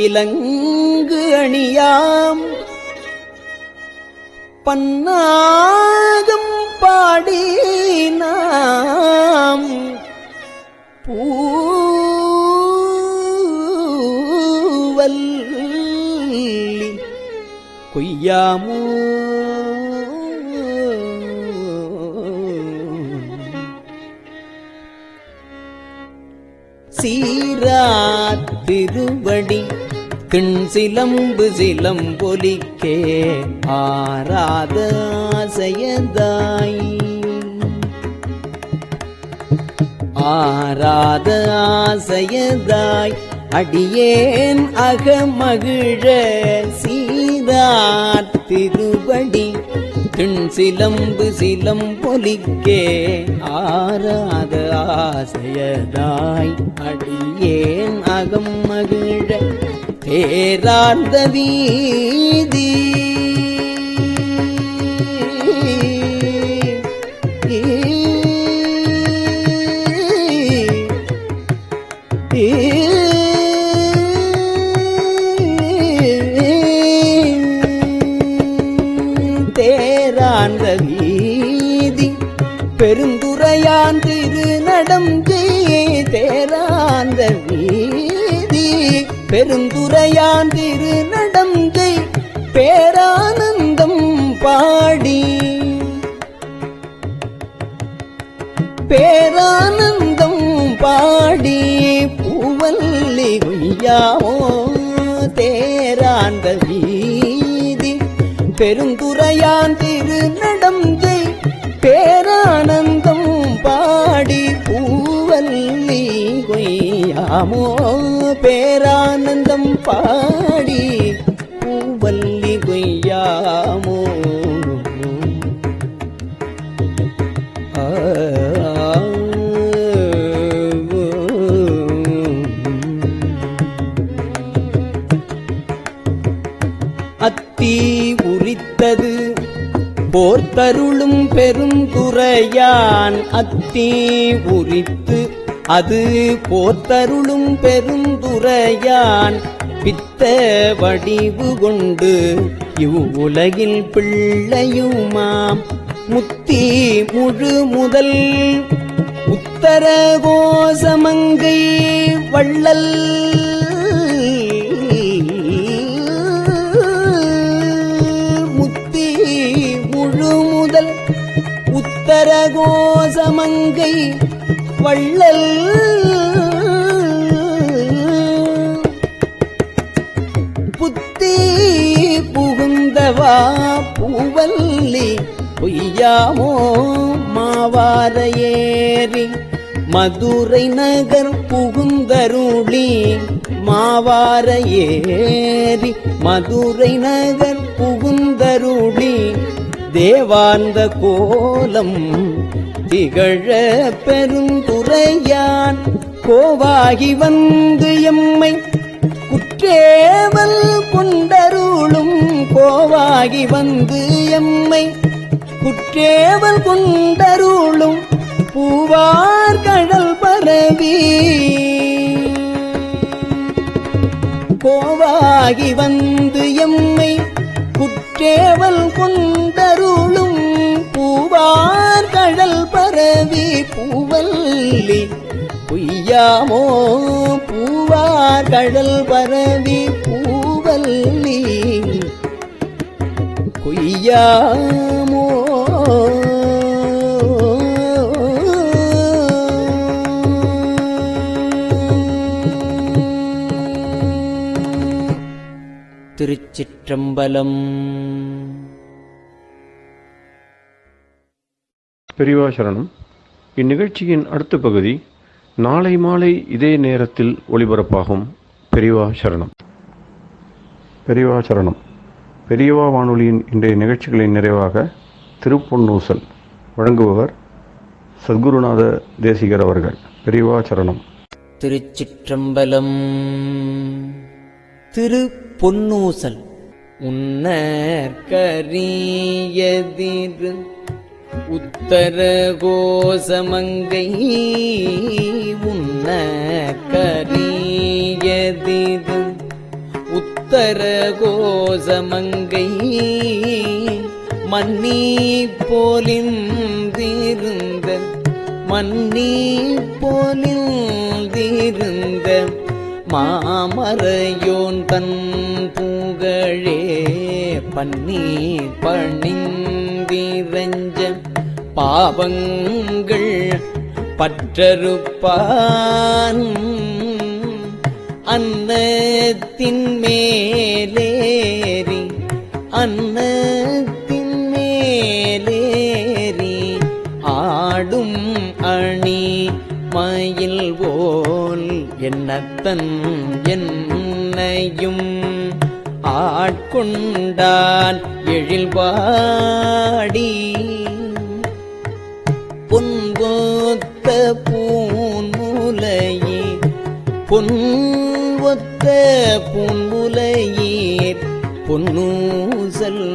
இலங்கு அணியாம் பன்னாகம் பாடி நாம் பூவல்லி கொய்யாமோ. சீராத் திருவடி திண் சிலம்பு சிலம்பொலிக்கே ஆராத ஆசையதாய் ஆராத ஆசையதாய் அடியேன் அகமகிழ சீராத் திருவடி திண் சிலம்பு சிலம்பொலிக்கே ஆராத ஆசையதாய் அடியேன் அகம் மகிழ தேரார்ந்த வீதி தேரார்ந்த வீதி பெருந்துரையான் திருநடம் தேரார்ந்த வீதி பெருந்துரையான் திருநடம் பேரானந்தம் பாடி பேரானந்தம் பாடி பூவல்லி கொய்யாமோ. தேராந்த வீதி பெருந்துரையான் திருநடம் பேரானந்தம் பாடி பூவல்லி கொய்யாமோ. பேரானந்தம் பாடி பூவல்லி கொய்யாமோ. அத்தி உரித்தது போர்த்தருளும் பெருந்துரையான் அத்தி உரித்து அது போர்த்தருளும் பெருந்துரையான் பித்த வடிவு கொண்டு இவ்வுலகில் பிள்ளையுமாம் முத்தி முழு முதல் உத்தர கோசமங்கை வள்ளல் முத்தி முழு முதல் உத்தர கோசமங்கை வள்ளல் புத்தி புகுந்தவா பூவல்லி பொய்யாமோ மாவார ஏறி மதுரை நகர் புகுந்தருளி மாவார ஏறி மதுரை நகர் புகுந்தருளி தேவார்ந்த கோலம் திகழ பெருந்துரையான் கோவாகி வந்து எம்மை குற்றேவல் கொண்டருளும் கோவாகி வந்து எம்மை குற்றேவல் கொண்டருளும் பூவார் கடல் பரவி கோவாகி வந்து எம்மை குற்றேவல் கொண்டருளும் பூவார் கடல் பரவி பூவல்லி பொய்யாமோ பூவார் கடல் பரவி பூவல்லி பொய்யாமோ திருச்சிற்றம்பலம். பெரியவா சரணம். இந்நிகழ்ச்சியின் அடுத்த பகுதி நாளை மாலை இதே நேரத்தில் ஒளிபரப்பாகும். பெரியவா சரணம். பெரியவா சரணம். பெரியவா வானொலியின் இன்றைய நிகழ்ச்சிகளின் நிறைவாக திருப்பொன்னூசல் வழங்குபவர் சத்குருநாத தேசிகர் அவர்கள். பெரியவா சரணம். திருச்சிற்றம்பலம். திருப்பொன்னூசல். உன்னற்கரியதிரு உத்தர கோசமங்கை உன்னற்கரியதிரு உத்தர கோசமங்கை மன்னி போலிந்திருந்த மன்னி போலிந்திருந்த மாமரையோன் தன் புகழே பன்னி பணிந்திரஞ்ச பாவங்கள் பற்றறுப்பான் அன்னத்தின் மேலேறி அன்னத்தின் மேலேறி ஆடும் அணி மயில் போல் என்னத்தன் என்னையும் ஆட்கொண்டான் எழில்பாடி பொன்கொத்த பூன்முலையீர் பொன்வொத்த பூன்முலையீர் பொன்னூசல்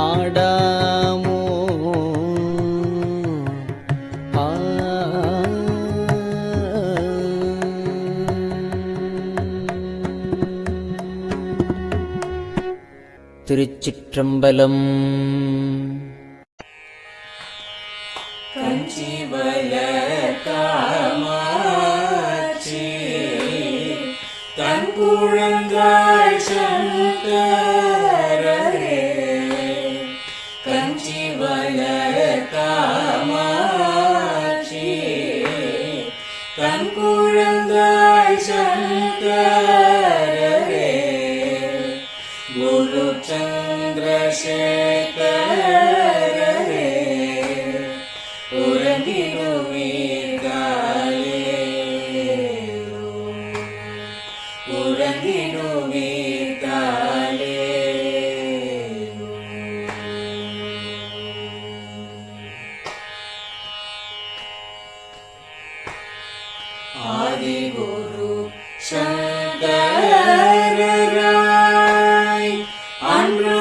ஆடாமோ திருச்சிற்றம்பலம். கஞ்சிவய காமாட்சி தன் குழந்தாய் சங்கரரே கஞ்சிவய காமாட்சி தன் குழந்தாய் சங்கரரே குரு சந்திரசேகரரே உறங்கிடுவீர்களே உறங்கிடுவீர்களே ஆதிகுரு சங்கரராய் அன்று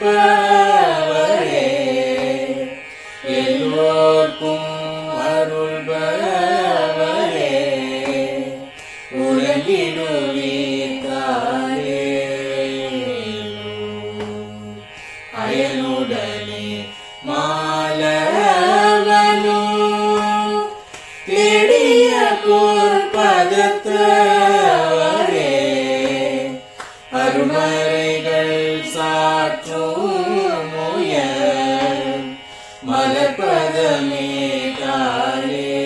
காப்பவரே எல்லோர்க்கும் அருள்பவரே உலகிடுவீர்காலே அயனுடனே மாலவனோ தேடிய பொற்பதத்தவரே அருமறைகள் சாற்றும் முயல் மலர்பதமே காலே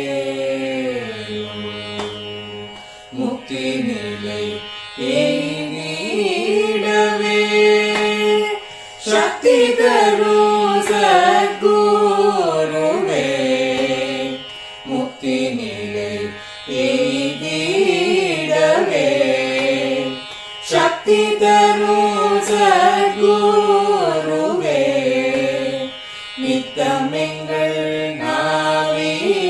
முக்தி நிலை எய்திடவே சக்தி தரும் சத்குருவே முக்தி நிலை எய்திடவே சக்தி தரும் சத்குருவே நித்தமெங்கள் நாவீசையில்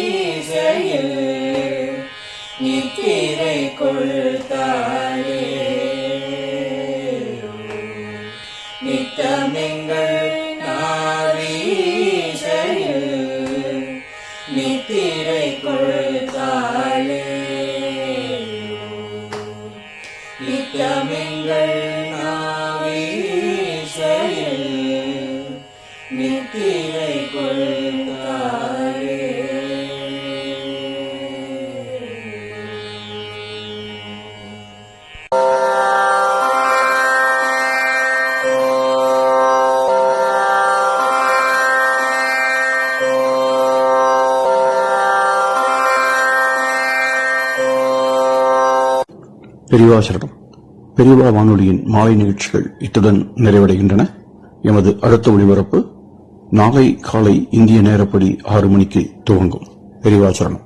நித்திரை கொள்தாயே நித்தமெங்கள் நாவீசையில் நித்திரை கொள்தாயே நித்தமெங்கள் நாவீசையில் நித்திரை கொள்தாயே பெரியவா சரணம். பெரியவா வானொலியின் மாலை நிகழ்ச்சிகள் இத்துடன் நிறைவடைகின்றன. எமது அடுத்த ஒளிபரப்பு நாளை காலை இந்திய நேரப்படி 6 மணிக்கு துவங்கும். பெரியவா சரணம்.